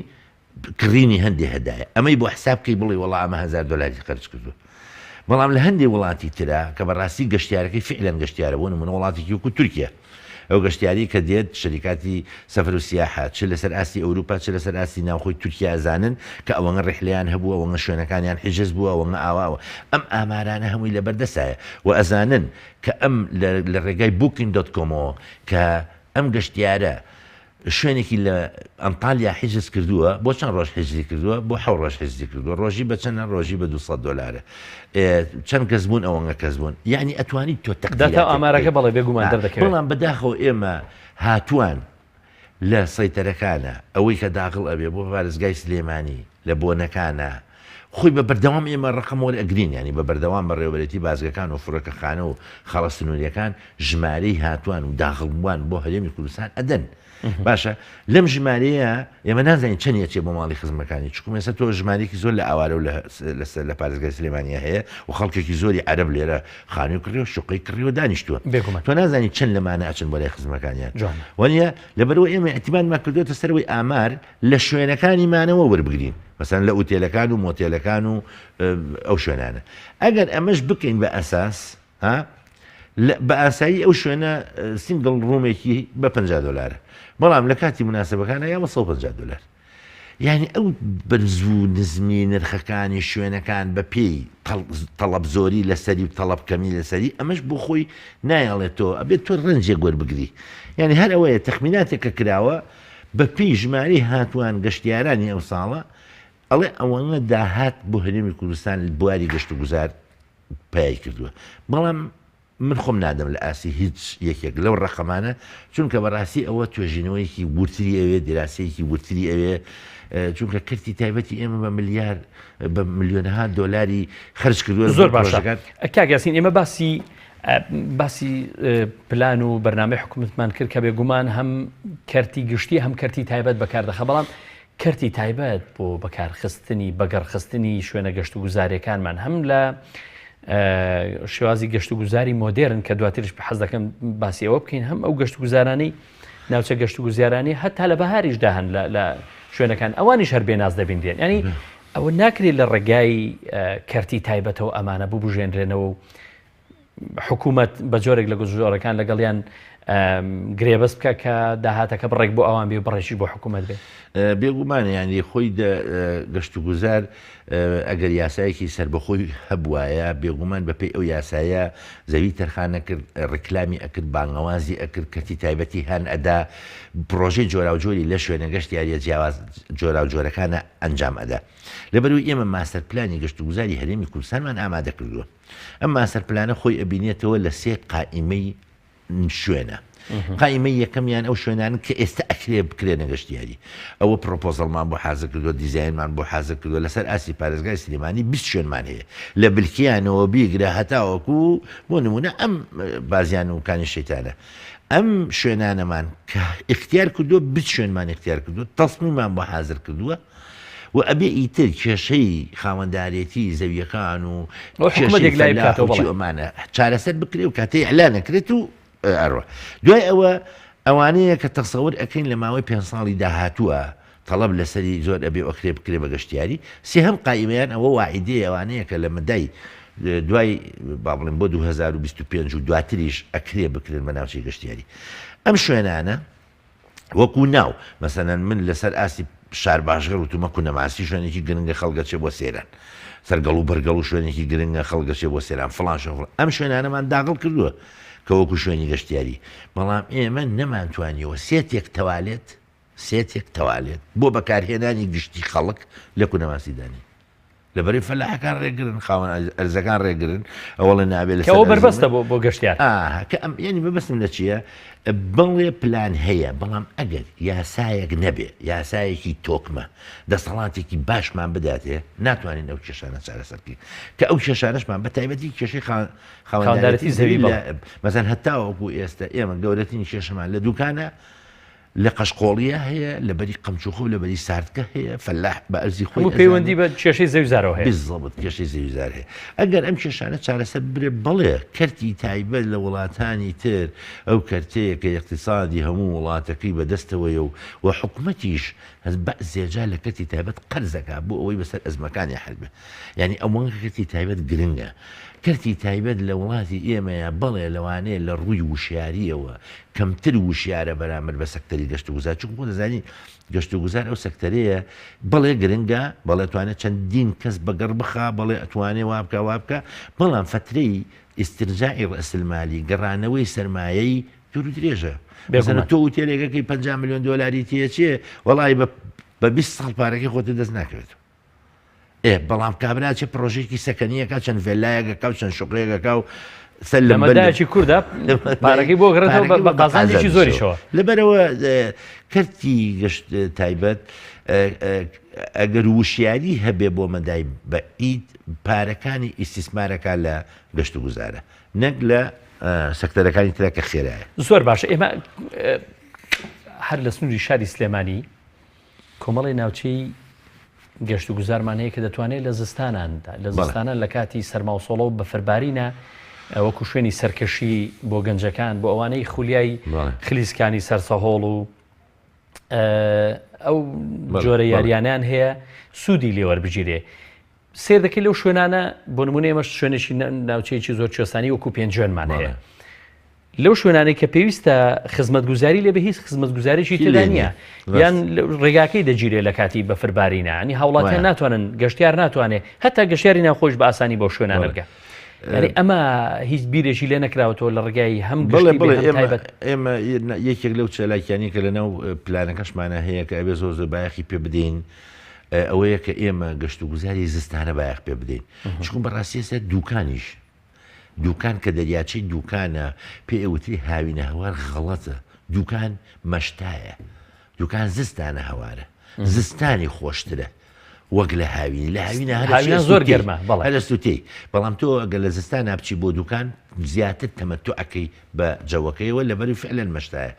کڕینی هەندێک هەدایە ئەمەی بۆ حساب بکەی بڵێ وەڵا ئەمە $1000 خەرج کردو بەڵام لە هەندێک وڵاتی ترا کە بەڕاستی گەشتیارەکەی فعلەن گەشتیارە بۆ نمونە وڵاتێکی وەکو تورکیا ئەو گەشتیاری کە دێت شەریکاتی سەفر و سیاحات چ لەسەر ئاستی ئەوروپا چ لەسەر ئاستی ناوخۆی تورکیا ئەزانن کە ئەوەنە ڕێحلیان هەبووە ئەوەنە شوێنەکانیان حیجز بووە ئەوەنە ئاواوە ئەم ئامارانە هەمووی لەبەردەسایە و ئەزانن کە ئەم لە ڕێگای booking.com کە ئەم گەشتیارە شوێنێکی لە ئەنتالیا حیجز کردووە بۆ چەند ڕۆژ حیجزی کردووە بۆ 7 ڕۆژ حیجزی کردووە ڕۆژی بە چەند ڕۆژی بە $200 چەند کەس بوون ئەوەنە کەس بوون یعنی ئەتوانی تۆ داتا ئامارەکە بەڵێ بێگومان دەردەکەوێت بەڵام بەداخەوە ئێمە هاتووان لە سەیتەرەکانە ئەوەی کە داخڵ ئەبێ بۆ پارێزگای سلێمانی لە بۆنەکانە خۆی بە بەردەوام ئێمە ڕقمەوە ئەگرین ینی بە بەردەوام بەڕێوەبەتی بازگەکان و فڕەکەخانە و خەڵە سنووریەکان ژمارەی هاتووان و داخڵبووان بۆ هەرێمی کوردستان ئەدەن. باشە لەم ژمارەیە ئێمە نازانین چەندە چێ بۆ ماڵی خزمەکانی چکم ێستا تۆ ژمارێکی زۆر لە ئاوارە و لە پارێزگای سلێمانیا هەیە و خەڵکێکی زۆری عەرەب لێرە خانووی کڕیەوە شوقی کڕیەوە دانیشتووە تۆ نازانی چەند لەمانە ئەچن بۆ لای خزمەکانیان وانە لەبەرەوە ئێمە ئەتیمانمان کردوێتە سەرەوەی ئامار لە شوێنەکانیمانەوە وەربگرین مەسەن لە ئوتێلەکان و مۆتێلەکان و ئەو شوێنانە ئەگەر ئەمەش بکەین بە ئەساس بە ئاسایی ئەو شوێنە سینگڵ ڕوومێکی بە $50 بەڵام لە کاتی مناسبەکانە یا $150 یعنی ئەو بەرزوو نزمی نرخەکانی شوێنەکان بە پێی تەڵەب زۆری لەسەری و تەڵەب کەمی لەسەری ئەمەش بۆ خۆی نایەڵێتەوە ئەبێت تۆ ڕەنجێک وەربگری یعنی هەر ئەوەیە تەخمیناتێکە کراوە بە پێی ژمارەی هاتووان گەشتیارانی ئەو ساڵە ئەڵێ ئەوەنە داهات بۆ هەرێمی کوردستان بواری گەشت و گوزار پای کردووە بەڵام من خۆم نادەم لە ئاسی هیچ یەکێک لەو ڕقەمانە چونکە بەڕاستی ئەوە توێژینەوەیکی ورتری ئەوێ دیراسەیەکی ورتری ئەوێ چونکە کردی تایبەتی ئێمە بە ملیار بە ملیۆنەها دۆلاری خرج کردووە زۆر باشە کاگەسین ئێمە باسی پلان و بەرنامەی حکوومەتمان کرد کە بێگومان هەم کەرتی گشتی هەم کەرتی تایبەت بەکاردەخە بەڵام کەرتی تایبەت بۆ بەکارخستنی بەگەڕخستنی شوێنە گەشت و گوزارەکانمان هەم لە شێوازی گەشت و گوزاری مۆدێرن کە دواترش بە حەز دەکەم باسی ئەوە بکەین هەم ئەو گەشت و گوزارانەی ناوچە گەشت و گوزیارانی هەتا لە بەهاریش داهەن لە شوێنەکان ئەوانیش هەر بێناز دەبین دێن ینی ئەوە ناکرێت لە ڕێگای کەرتی تایبەتەوە ئەمانە ببژێنرێنەوە و حکوومەت بە جۆرێک لە گۆزۆرەکان لەگەڵیان گرێبەست بکە کە داهاتەکە بڕێک بۆ ئەوان بێ بڕێکی بۆ حکوومەت بێ بێگومانە یانی خۆی گەشت و گوزار ئەگەر یاسایەکی سربەخۆی هەبوایە بێگومان بەپێی ئەو یاسایە زەوی تەرخانە کرد ڕکلامی ئەکرد بانگەوازی ئەکرد کەتی تایبەتی هەن ئەدا پرۆژەی جۆرا و جۆری لە شوێنە گەشت یاریە جیاواز جۆرا و جۆرەکانە ئەنجام ئەدا لەبەروی ئێمە ماستەر پلانی گەشت و گوزاری هەرێمی کوردستانمان ئامادە کردووە ئەم ماستەر پلانە خۆی ئەبینێتەوە لە 3 قائیمەی شوێنە قائیمە یەکەمیان ئەو شوێنان کە ئێستا ئەکرێ بکرێنە گەشتیاری ئەوە پرۆپۆزەڵمان بۆ حازر کردووە دیزاینمان بۆ حازر کردووە لەسەر ئاسی پارێزگای سلێمانی 20 شوێنمان هەیە لە بلکیانەوە بیگرە هەتاوەکو بۆ نمونە ئەم بازیان و کانی شەیتانە ئەم شوێنانەمان کە اختیار کردووە 20 شوێنمان اختیار کردووە تەسمیمان بۆ حازر کردووە و ئەبێ ئیتر کێشەی خاوەندارێتی زەویەکان و ئەمانە چارەسەر بکرێ و کاتەی ئەلا نەکرێت و ئەڕوە دوای ئەوانەیە کە تەسەور ئەەکەین لە ماوەی 5 ساڵی داهاتووە تەڵەب لەسەری زۆر ئەبێ ئەکرێ بکرێ بە گەشتیاری سێهەم قائیمەیان ئەوە واعیدەیە ئەوانەیە کە لە مەدای دوای با بڵێن بۆ 2025 و دواتریش ئەکرێ بکرێن بە ناوچەی گەشتیاری ئەم شوێنانە وەکو ناو مەسەنەن من لەسەر ئاسی شار باشگەڕ و تومەکو نەماسی شوێنێکی گرنگە خەڵگەچێ بۆ سێران سەرگەڵ و بەرگەڵ و شوێنێکی گرنگە خەڵگەچێ بۆ سێران فڵان ئەم شوێنانەمان داغڵ کردووە کە وەکو شوێنی گەشتیاری بەڵام ئێمە نەمانتوانیەوە سێتێک تەوالێت بۆ بەکارهێنانی گشتی خەڵک لە کونەماسیدانی لەبەری فەلاحەکان ڕێگرن خاوەن ئەرزەکان ڕێگرن ئەوڵە نابێت لەەوە بەربەستە بۆ گەشتیار کە ئەم ینی بەبستم لە چییە بڵێ پلان هەیە بەڵام ئەگەر یاسایەک نەبێ یاسایەکی تۆکمە دەسەڵاتێکی باشمان بداتێ ناتوانین ئەو کێشانە چارەسەرکەین کە ئەو کێشانەشمان بە تایبەتی کێشەی خاوەندارەتی زەوی مەسەن هەتاوەکو ئێستا ئێمە گەورەترین کێشەمان لە دوکانە لە قەشقۆڵیە هەیە لە بەری قەمچوخە و لە بەری ساردکە هەیە فەلاح بە ئەرزی خۆی پەیوەندی بە کێشەی زەویزارەوە هەیە بالضبط کێشەی زەویزار هەیە ئەگەر ئەم کێشانە چارەسەر برێ بڵێ کەرتی تایبەت لە وڵاتانی تر ئەو کەرتەیە کە اقتصادی هەموو وڵاتەکەی بەدەستەوەیە و حکوومەتیش هەز بە زێجا لە کەرتی تایبەت قەرزەکە بۆ ئەوەی بەسەر ئەزمەکانی حەلبێ یعنی ئەوەن کەرتی تایبەت گرنگە کەرتی تایبەت لە وڵاتی ئێمەیە بەڵێ لەوانەیە لە ڕووی وشیاریەوە کەمتر وشیارە بەرامبەر بە سەکتەری گەشت و گوزار چون بۆ دەزانی گەشت و گوزار ئەو سەکتەرەیە بەڵێ گرنگە بەڵێ توانێت چەندین کەس بەگەڕ بخا بەڵێ ئەتوانێ وابکە بەڵام فترەی ئیسترجاعی ڕەسلمالی گەڕانەوەی سەرمایەی دوور و درێژە بەزەنە تۆ وتێلێکەکەی $50 ملیۆن تێ چیە وەڵی بە 20 ساڵ پارەکەی خۆتە دەست ناکەوێت بەڵام کابراچە پرۆژێکی سەکەنیەکە چەند ڤێلایەکەکە و چەند شوقەیەکەکە و لەمەدایکی کووردا پارەکەی بۆ گرێتەوە بە قازانجێکی زۆریشەوە لەبەرەوە کەرتی گەشت تایبەت ئەگەر وشیاری هەبێ بۆ مەدای بە ئید پارەکانی ئیسیسمارەکە لە گەشت و گوزارە نەک لە سەکتەرەکانی ترا کە خێرایە. زۆر باشە. ئێمە هەر لە سنووری شاری سلێمانی کۆمەڵی ناوچەی گەشت و گوزارمان هەیە کە دەتوانێت لە زستانان لە کاتی سەرماوسۆڵە و بەفربارینە وەکو شوێنی سەرکەشی بۆ گەنجەکان بۆ ئەوانەی خولیای خلیسکانی سەرسەهۆڵ و ئەو جۆرە یاریانیان هەیە سوودی لێوەربگیرێ. سێر دەکەی لەو شوێنانە بۆ نمونە ئێمەش شوێنێکی ناوچەیەکی زۆر کوێستانی وەکو پێنجێنمان هەیە. لەو شوێنانەی کە پێویستە خزمەتگوزاری لێ بە هیچ خزمەتگوزاریی تێدا نییە یان ڕێگاکەی دەگیرێت لە کاتی بەفربارینە ئەنی هاوڵاتیان ناتوانن گەشتیار ناتوانێت هەتا گەشتیاری ناخۆش بە ئاسانی بۆ شوێنانە بگە. یعنی ئەمە هیچ بیرێکی لێ نەکراوەوە لە ڕێگای هەم ئێمە یەکێک لەو چالاکیانی کە لەناو پلانەکەشمانە هەیە کە ئەبێ زۆر زۆر بایەخی پێ بدەین ئەوەیە کە ئێمە گەشت و گوزاری زستانە بایەخ پێ بدەین چکم بەڕاستی ئێستا دوکانیش دوکان کە دەریاچەی دوکانە پێ ئەوتری هاوینە هەوار غەڵەتە دوکان مەشتایە دوکان زستانە هەوارە زستانی خۆشترە وەک لە هاوینی لە هاوینە زۆر گەرمە هەر سووتەی بەڵام تۆ ئەگەر لە زستان ناپچی بۆ دوکان زیاتر تەمەتوعەکەی بە جەوەکەیەوە لەبەری فعلەن مەشتایە.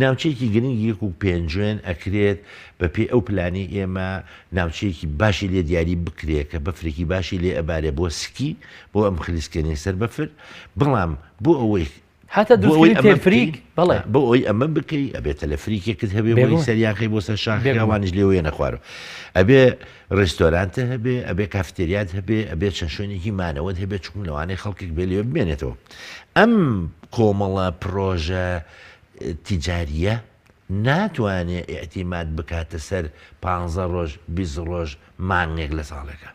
ناوچەیەکی گرنگی یەک و پێنجێن ئەکرێت بە پێ ئەو پلانی ئێمە ناوچەیەکی باشی لێ دیاری بکرێت کە بەفرێکی باشی لێ ئەبارێ بۆ سکی بۆ ئەم خلیسکێنی سەر بەفر بەڵام بۆ ئەوەی هاتە دوفریک بەڵێ بۆ ئەوی ئەمە بکەی ئەبێتە لە فریکێکت هەبێ بۆی سەریاقی بۆ سەر شاخیوانش لێوەیە نەخوارەوە ئەبێ ڕێستۆرانتە هەبێ ئەبێ کافتێریات هەبێ ئەبێت چەند شوێنێکی مانەوەت هەبێت چون لەوانەیە خەڵکێک بێ لێوە بمێنێتەوە. ئەم کۆمەڵە پرۆژە تیجاریە ناتوانێت ئێعتیماد بکاتە سەر 15 ڕۆژ 20 ڕۆژ مانگێک لە ساڵێکە.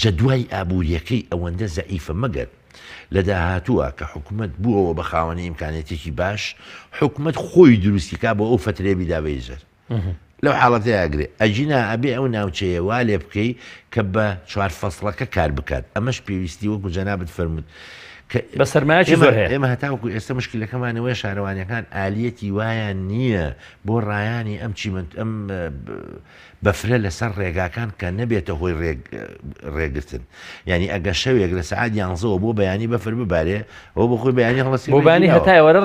جەدوای ئابوووریەکەی ئەوەندە زەعیفە مەگەر لە داهاتووە کە حکوومەت بووەوە بە خاوەنی ئیمکانێتێکی باش حکوومەت خۆی دروستیکا بۆ ئەو فترێبی داوای ژەر لەو حاڵەتە ئاگرێ ئەجینا ئەبێ ئەو ناوچەیە وا لێ بکەی کە بە 4 فەسڵەکە کار بکات ئەمەش پێویستی وەکو جەنابەت فەرمووت بە سەرمایەکی زۆر هەیە. ئێمە هەتاوەکو ئێستا مشکلەکەمانەوەی شارەوانیەکان ئالیەتی وایان نییە بۆ ڕایانی ئەم چیمنت ئەم بەفرە لەسەر ڕێگاکان کە نەبێتە هۆی ڕێگرتن ینی ئەگە شەوێک لە سەعات 11 بۆ بەیانی بەفر ببارێ ئەو بۆ خۆی بەیانی هەڵسی بۆ بانی هەتایەوەرە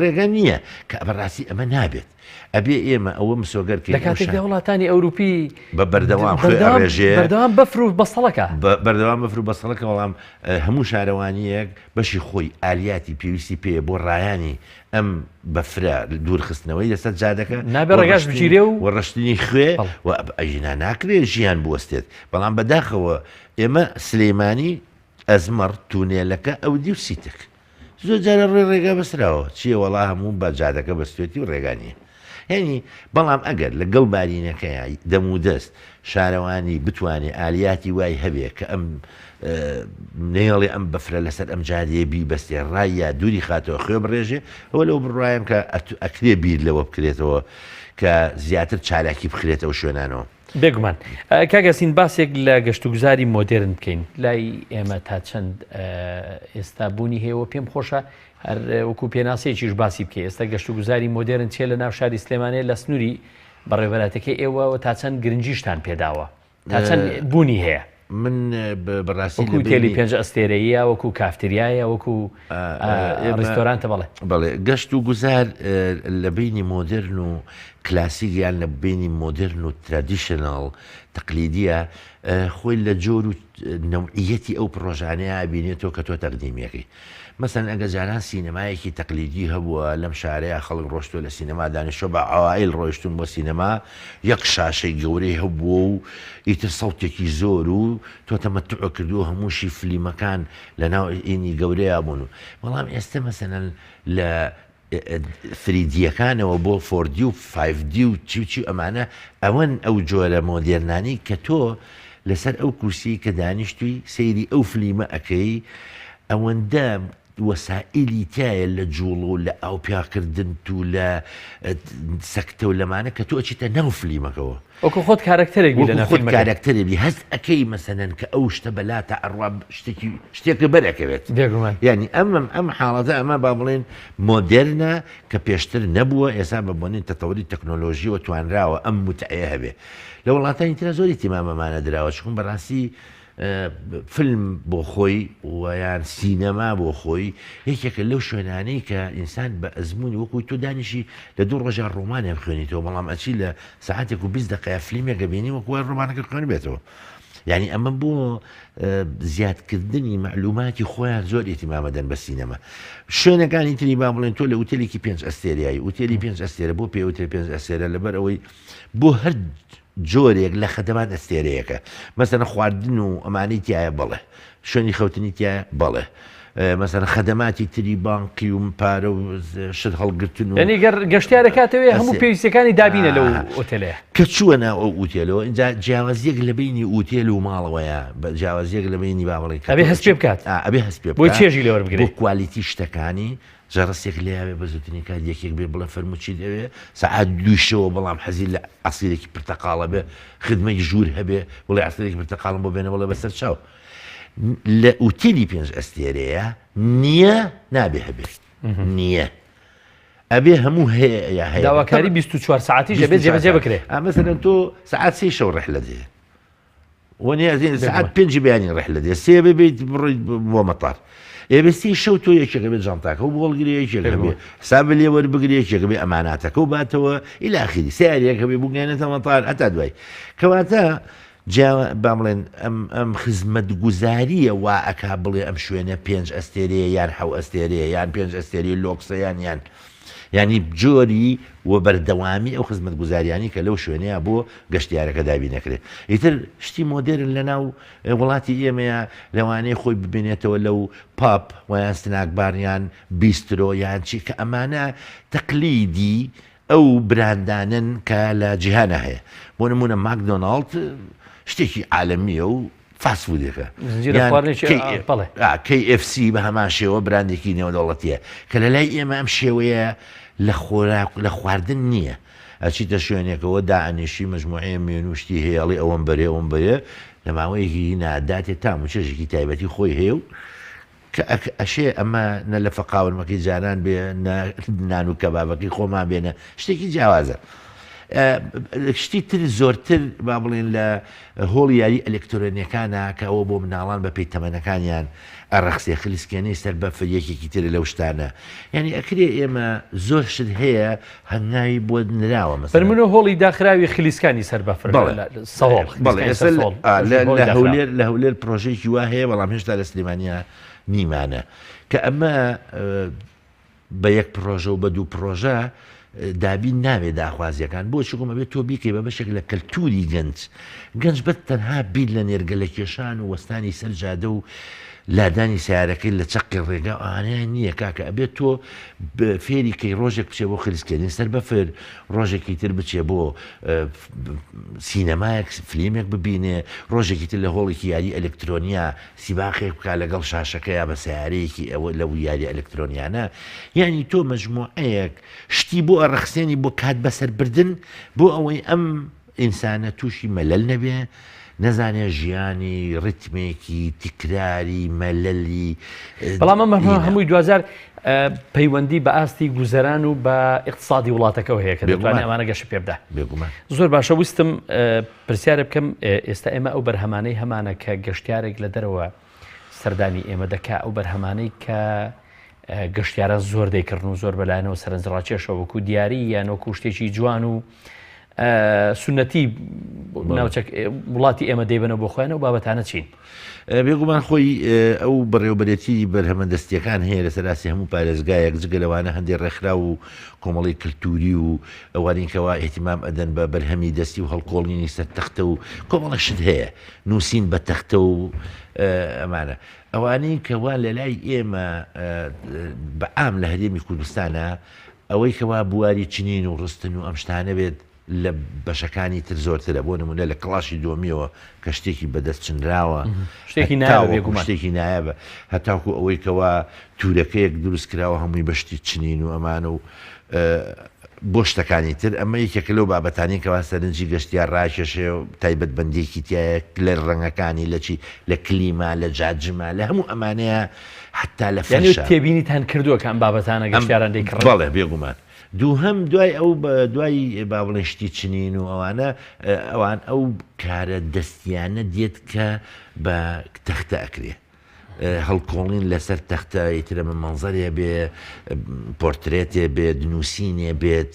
ڕێگە نییە کە بەڕاستی ئەمە نابێت ئەبێ ئێمە ئەوە مسۆگەرکە لە کاتێکدا وڵاتانی ئەوروپی بە بەردەوام ڕێژێ بەردەوام بەفر و بەسەڵەکە بەردەوام بەفر و بەسەڵەکە وەڵام هەموو شارەوانیەک بەشی خۆی ئالیاتی پێویستی پێ بۆ ڕایانی ئەم بەفرە دوورخستنەوەی لەسەر جادەکە نابێ ڕێگاش بگیرێ و ڕشتنی خوێ و ئەژینا ناکرێت ژیان بوەستێت بەڵام بەداخەوە ئێمە سلێمانی ئەزمەڕ تونێلەکە ئەو دی و سیتک زۆر جارە ڕێگا بەسراوە چیە وەڵا هەموو بە جادەکە بەستێتی و ڕێگانیە هێنی بەڵام ئەگەر لەگەڵ بارینەکەی دەم و دەست شارەوانی بتوانێت ئالیاتی وای هەبێ کە ئەم نێڵێ ئەم بەفرە لەسەر ئەم جادەیە بی بەستێ ڕای یا دووری خاتەوە خوێ بڕێژێ ئەوە لەو بڕوایم کە ئەکرێ بیر لەوە بکرێتەوە کە زیاتر چالاکی بخرێتەوە شوێنانەوە. بێگومان کاگەسین باسێک لە گەشت و گوزاری مۆدرن بکەین لای ئێمە تا چەند ئێستا بوونی هەیەەوە پێم خۆشە هەر وەکو پێناسەیەکیش باسی بکە ئێستا گەشت و گوزاری مۆدرن چێ لە ناو شاری سلێمانەیە لە سنووری بەڕێوەبەراتەکەی ئێوە تا چەند گرنگیشتان پێداوە تا چەند بوونی هەیە. من بەڕاستی وەکو تێلی پێنج ئەستێرەیە وەکو کافتریایە وەکو ڕێستۆرانتە بەڵێ گەشت و گوزار لە بینی مۆدرن و کلاسیکیان لە بینی مۆدرن و ترادیشنال تەقلیدیە خۆی لە جۆر و نەوعیەتی ئەو پرۆژانەیە بینێتەوە کە تۆ تەقدیمیەکەی مەسەن ئەگە جاران سینەمایەکی تەقلیدی هەبووە لەم شارەیە خەڵک ڕۆشتووە لە سینەما دانیشتۆ بە ئەوایل ڕۆیشتون بۆ سینەما یەک شاشەی گەورەی هەبووە و ئیتر سەوتێکی زۆر و تۆ تەمەتوع کردووە هەمووشی فلیمەکان لە ناو ئینی گەورەیە بوون و بەڵام ئێستا مەسەنەن لە فریدیەکانەوە بۆ 4D و 5D و چی ئەمانە ئەوەن ئەو جۆرە مۆدێرنانی کە تۆ لەسەر ئەو کورسی کە دانیشتووی سەیری ئەو فلیمە ئەەکەی ئەوەندە وەسائلی تایە لە جوڵ و لە ئاوپیاکردن و لە سەکتە و لەمانە کە تۆ ئەچیتە ناو فلیمەکەەوە وەکو خۆت کارکتەرێک خۆت کارکتەرێبی هەست ئەەکەی مەسەنەن کە ئەو شتە بەلاتە ئەڕوا شتێکی بەرەکەوێت ینی ئەم حاڵەتە ئەمە با بڵێن مۆدررنە کە پێشتر نەبووە ئێستا بە بۆنین تەتەوەری تەکنۆلۆژیەوە توانراوە ئەم متعەیە هەبێ لە وڵاتانی ترە زۆری تیمامەمانە درراوە چکم بەڕاستی فیلم بۆ خۆی ویان سینەما بۆ خۆی یەکێکە لەو شوێنانەی کە ئینسان بە ئەزمموی وەکوی تۆ دانیشی لە دوو ڕۆژار ڕۆمانە بخوێنیتەوە بەڵام ئەچی لە ساعتێک و 20 دقیقە فیلمێکە بینی وەکوە ڕۆمانەکە خوێن بێتەوە یعنی ئەمە بۆ زیادکردنی معلوماتی خۆیان زۆر ئێتیمامەدەن بە سینەما شوێنەکانی تری با بڵێن تۆ لە وتێلێکی 5 ئەستێریایی وتێلی 5 ئەستێرە بۆ پێوتێ 5 ئەستێرە لەبەر ئەوەی بۆ هەر جۆرێک لە خەدەمان ئەستێرەیەەکە مەسەنە خواردن و ئەمانی تایە بڵێ شوێنی خەوتنی تایە بڵێ مەسەن خەدەماتی تری بانقی و پارە و شت هەڵگرتن و ینی گەشتارەکاتەوەی هەموو پێویستەکانی دابینە لەو ئۆتێلەیە کە چووەنا ئەو ئوتێلەوە اینجا جیاوازیەک لە بینی ئوتێل و ماڵەوەیە بە جیاوازیەک لە بینی با بڵێ ئەبێ هەست پێ بکات ئەبێ هەست پێ بۆ چێژی لەوە بگرێت بۆ کوالیتی شتەکانی جەڕستێک لێوێ بە زووتنی کات یەکێک بێ بڵە فەرموچی دەوێ سەعات دووشەوە بەڵام حەزی لە ئەسیرێکی پرتەقاڵە بێ خدمەی ژوور هەبێ بڵێ ئەسیرێکی پرتەقاڵم بۆ بێنەوەڵە بەسەر چاو لە ئوتێلی 5 ئەستێرەیە نییە نابێ هەبێ نییە ئەبێ هەموو هەیە داواکاری 24 ساعتی ژەبێت جێبەجێ بکرێ ئەمەسەرەن تۆ سەعات 3 شەو ڕحلە دێ وەنیازین سەعات 5 بەیانی ڕحلە دێ 3 ببیت بڕیت بۆ مەتار ئێبستی شەو تۆ یەکێکە بێت جانتاکە و بۆڵگیری یەکێک بێ حساب لێ وەربگری یەکێک بێ ئەماناتەکە و باتەوە ئیلاخیری سیارێکە بێ بگەێنێتە مەتار هەتا دوای کەواتە با بڵێن ئەم خزمەت گوزاریە وا ئەکا بڵێ ئەم شوێنە 5 ئەستێرەیە یان 7 ئەستێرەیە یان 5 ئەستێری لۆکسەیان یان ینی جۆری و بەردەوامی ئەو خزمەت گوزاریانی کە لەو شوێنەیە بۆ گەشتیارەکە دابی نەکرێت ئیتر شتی مۆدرن لە ناو وڵاتی ئێمەیە لەوانەیە خۆی ببینێتەوە لەو پاپ ویان ستناکباریان بیسترۆ یان چی کە ئەمانە تەقلیدی ئەو براندانن کە لە جیهانە هەیە بۆ نمونە ماکدۆناڵد شتێکی عالەمیە و فاسفودێکە KFC بە هەمان شێوە براندێکی نێودەوڵەتیە کە لە لای ئێمە ئەم شێوەیە لە خواردن نییە ئەچیتە شوێنێکەوە دائنیشی مجموعەیە مێنوشتی هێڵی ئەوەم بەرێ ئەوم بەیە لە ماوەیەکی ناداتێت تام و چێژێکی تایبەتی خۆی هەیە و کە ئەشێ ئەمە نە لە فەقاورمەکەی جانان بێ نان و کەبابەکەی خۆمان بێنە شتێکی جیاوازە شتی تر زۆرتر با بڵێن لە هۆڵی یاری ئەلکترۆنیەکانە کە ئەوە بۆ مناڵان بە پێی تەمەنەکانیان ئەڕەخسێ خلیسکێنەی سەر بەفر یەکێکی تر لەو شتانە یعنی ئەکرێ ئێمە زۆر شت هەیە هەنگاوی بۆ نراوە مەسەڵەن بەرمونە هۆڵی داخراوی خلیسکانی سەر بەفر لە هەولێر پرۆژەیەکی وا هەیە بەڵام هێشتا لە سلێمانیا نیمانە کە ئەمە بە یەک پرۆژە و بە دوو پرۆژە دابین ناوێت داخوازیەکان بۆ چکۆمە بێت تۆ بیکەی بە بەشێک لە کەلتوری گەنج بەت تەنها بیل لە نێرگە لە کێشان و وەستانی سەر جادە و لادانی سیارەکەی لە چەقی ڕێگا ئاانیان نییە کاکە ئەبێت تۆ فێری کەی ڕۆژێک بچێ بۆ خلیسکردنی سەر بەفر ڕۆژێکی تر بچێ بۆ سینەمایەک فلیمێک ببینێ ڕۆژێکی تر لە هۆڵێکی یاری ئەلکترۆنیا سیباخێک بکە لەگەڵ شاشەکە یا بە سیارەیەکی ئەوە لەو یاری ئەلکترۆنیانە یعنی تۆ مجموعەیەک شتی بۆ ئەڕەخسێنی بۆ کات بەسەربردن بۆ ئەوەی ئەم ئینسانە تووشی مەلەل نەبێ نەزانێ ژیانی ڕتمێکی تکراری مەلەلی بەڵام ئەمە هەمووی دوزار پەیوەندی بە ئاستی گوزەران و بە اقتصادی وڵاتەکەەوە هەیە کە دەتوانێت ئەمانە گەشت پێ بدە زۆر باشە ویستم پرسیارە بکەم ئێستا ئێمە ئەو بەرهەمانەی هەمانە کە گەشتیارێک لە دەرەوە سەردانی ئێمە دەکا ئەو بەرهەمانەی کە گەشتیارە زۆر دەیکردن و زۆر بەلایەنەوە سەرنجڕاکێشەوە وەکو دیاری یان وەکو شتێکی جوان و سنەتی وڵاتی ئێمە دەیبنە بۆ خۆیانە و بابەتانە چین بێگومان خۆی ئەو بەڕێوەبەرێتی بەرهەمە دەستیەکان هەیە لە سەراسی هەموو پارێزگایەک جگە لەوانە هەندێک ڕێکخرا و کۆمەڵی کللتوری و ئەوانینکەوە ئێتیمام ئەدەن بە بەرهەمی دەستی و هەڵکۆڵینی سەر تەختە و کۆمەڵە شت هەیە نووسین بە تەختە و ئەمانە ئەوانەی کەوا لە لای ئێمە بەعام لە هەرێمی کوردستانە ئەوەی کەوا بواری چنین و ڕستن و ئەم شتانە بێت لە بەشەکانی تر زۆرترە بۆ نمونە لە کڵاشی دۆمیەوە کە شتێکی بەدەست چنراوە شتێکی نایابە هەتاکو ئەوەی کەوا تورەکەیەک دروست کراوە هەمووی بەشتی چنین و ئەمانە و بۆ شتەکانی تر ئەمە یەکێکە لەو بابەتانی کەوا سەرنجی گەشتیان ڕاکێشێ و تایبەت بەندێکی تایە لە ڕەنگەکانی لە کلیما لە جاجما لە هەموو ئەمانەیە حتا لە فەرشە تێبینیتان کردووە کەم بابەتانە گەشتیاران دەیکڕن بەڵێ بێگومان دووهەم دوای ئەو دوای باڵێشتی چنین و ئەوان ئەو کارە دەستیانە دێت کە بە تەختە ئەکرێ هەڵکۆڵین لەسەر تەختە ئیترە منزەرێ بێ پۆرترێتێ بێت نووسینێ بێت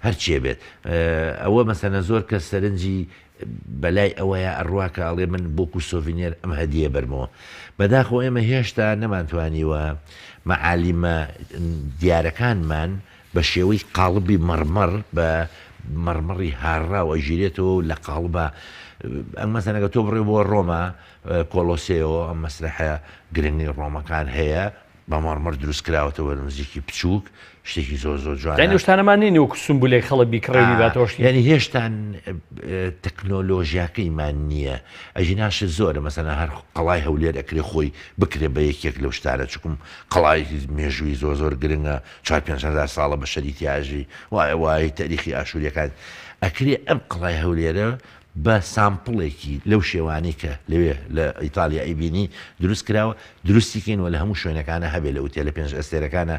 هەرچیە بێت ئەوە مەسەنە زۆر کە سەرنجی بەلای ئەوەیە ئەڕواکە ئەڵێ من بۆکو سۆڤینێر ئەم هەدیە بەرمەوە بەداخۆ ئێمە هێشتا نەمانتوانیوە مەعالیمە دیارەکانمان بە شێوەی قاڵبی مەرمەڕ بە مەرمەڕی هاڕاوە ژیرێتەوە لە قاڵبە ئەم مەسەنەکە تۆ بڕێ بۆ ڕۆما کۆلۆسێەوە ئەم مەسرحە گرنگی ڕۆمەکان هەیە بە مەرمەڕ دروست کراوەتەوە نزیکی بچووک شتێکی زۆر زۆر جوان ینی شتانەمان نینی وەکو سمبولێک خەڵک بیکڕێنی باتۆشتی ینی هێشتان تەکنۆلۆژیاکەیمان نییە ئەژی ناشت زۆرە مەسەنە هەر قەڵای هەولێر ئەکرێ خۆی بکرێ بە یەکێک لەو شتانە چکم قەڵای مێژووی زۆر زۆر گرنگە 4-5 ساڵە بە شەریتیاژی وایە وای تاریخی ئاشووریەکان ئەکرێ ئەم قەڵای هەولێرە بە سامپڵێکی لەو شێوانی کە لەوێ لە ئیتالیا ئەیبینی دروست کراوە دروستیکەینەوە لە هەموو شوێنەکانە هەبێ لە ئوتێلە 5 ئەستێرەکانە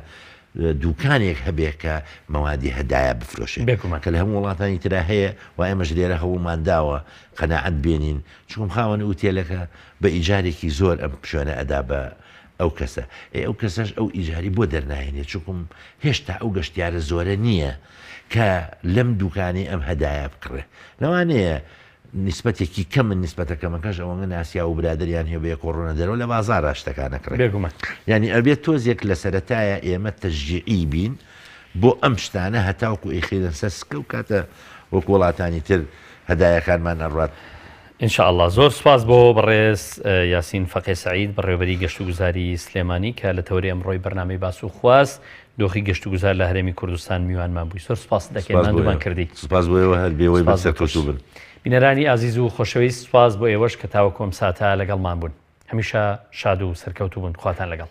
دوکانێک هەبێ کە مەوادی هەدایە بفرۆشێ کە لە هەموو وڵاتانی تررا هەیە و ئێمەش لێرە هەوڵمانداوە قەناعەت بێنین چون خاوەن ئوتێلەکە بە ئیجارێکی زۆر ئەم شوێنە ئەدا بە ئەو کەسە ئەو کەسەش ئەو ئیجاری بۆ دەرناهێنێت چکم هێشتا ئەو گەشتیارە زۆرە نییە کە لەم دوکانی ئەم هەدایە بکڕێ لەوانەیە نسبەتێکی کەم من نسبەتەکەمەکەش ئەوەنگە ناسیا و برادریان هێ بە کۆڕۆنە دەرەوە لە بازارە شتەکانەکڕێ ینی ئەبێت تۆزێک لە سەرەتایە ئێمە تەشجیعی بین بۆ ئەم شتانە هەتاوکو ئیخیدن سەسکە و کاتە وەک وڵاتانی تر هەدایەکانمان ئەڕات ئینشاءالله زۆر سپاس بۆ بەڕێز یاسین فەقێ سەعید بەڕێوەبەری گەشت و گوزاری سلێمانی کە لە تەوری ئەمڕۆی بەرنامەی باس و خواست دۆخی گەشت و گوزار لە هەرێمی کوردستان میوانمان بووی زۆر سپاس دەکەین مادومان کردی سپاس بۆ ئێوە هەر بێەوەی بەسەرکەوتوو بن بینەرانی ئازیز و خۆشەویست سپاس بۆ ئێوەش کە تاوە کۆم ساتە لەگەڵمان بوون هەمیشە شاد و سەرکەوتوو بوون خواتان لەگەڵ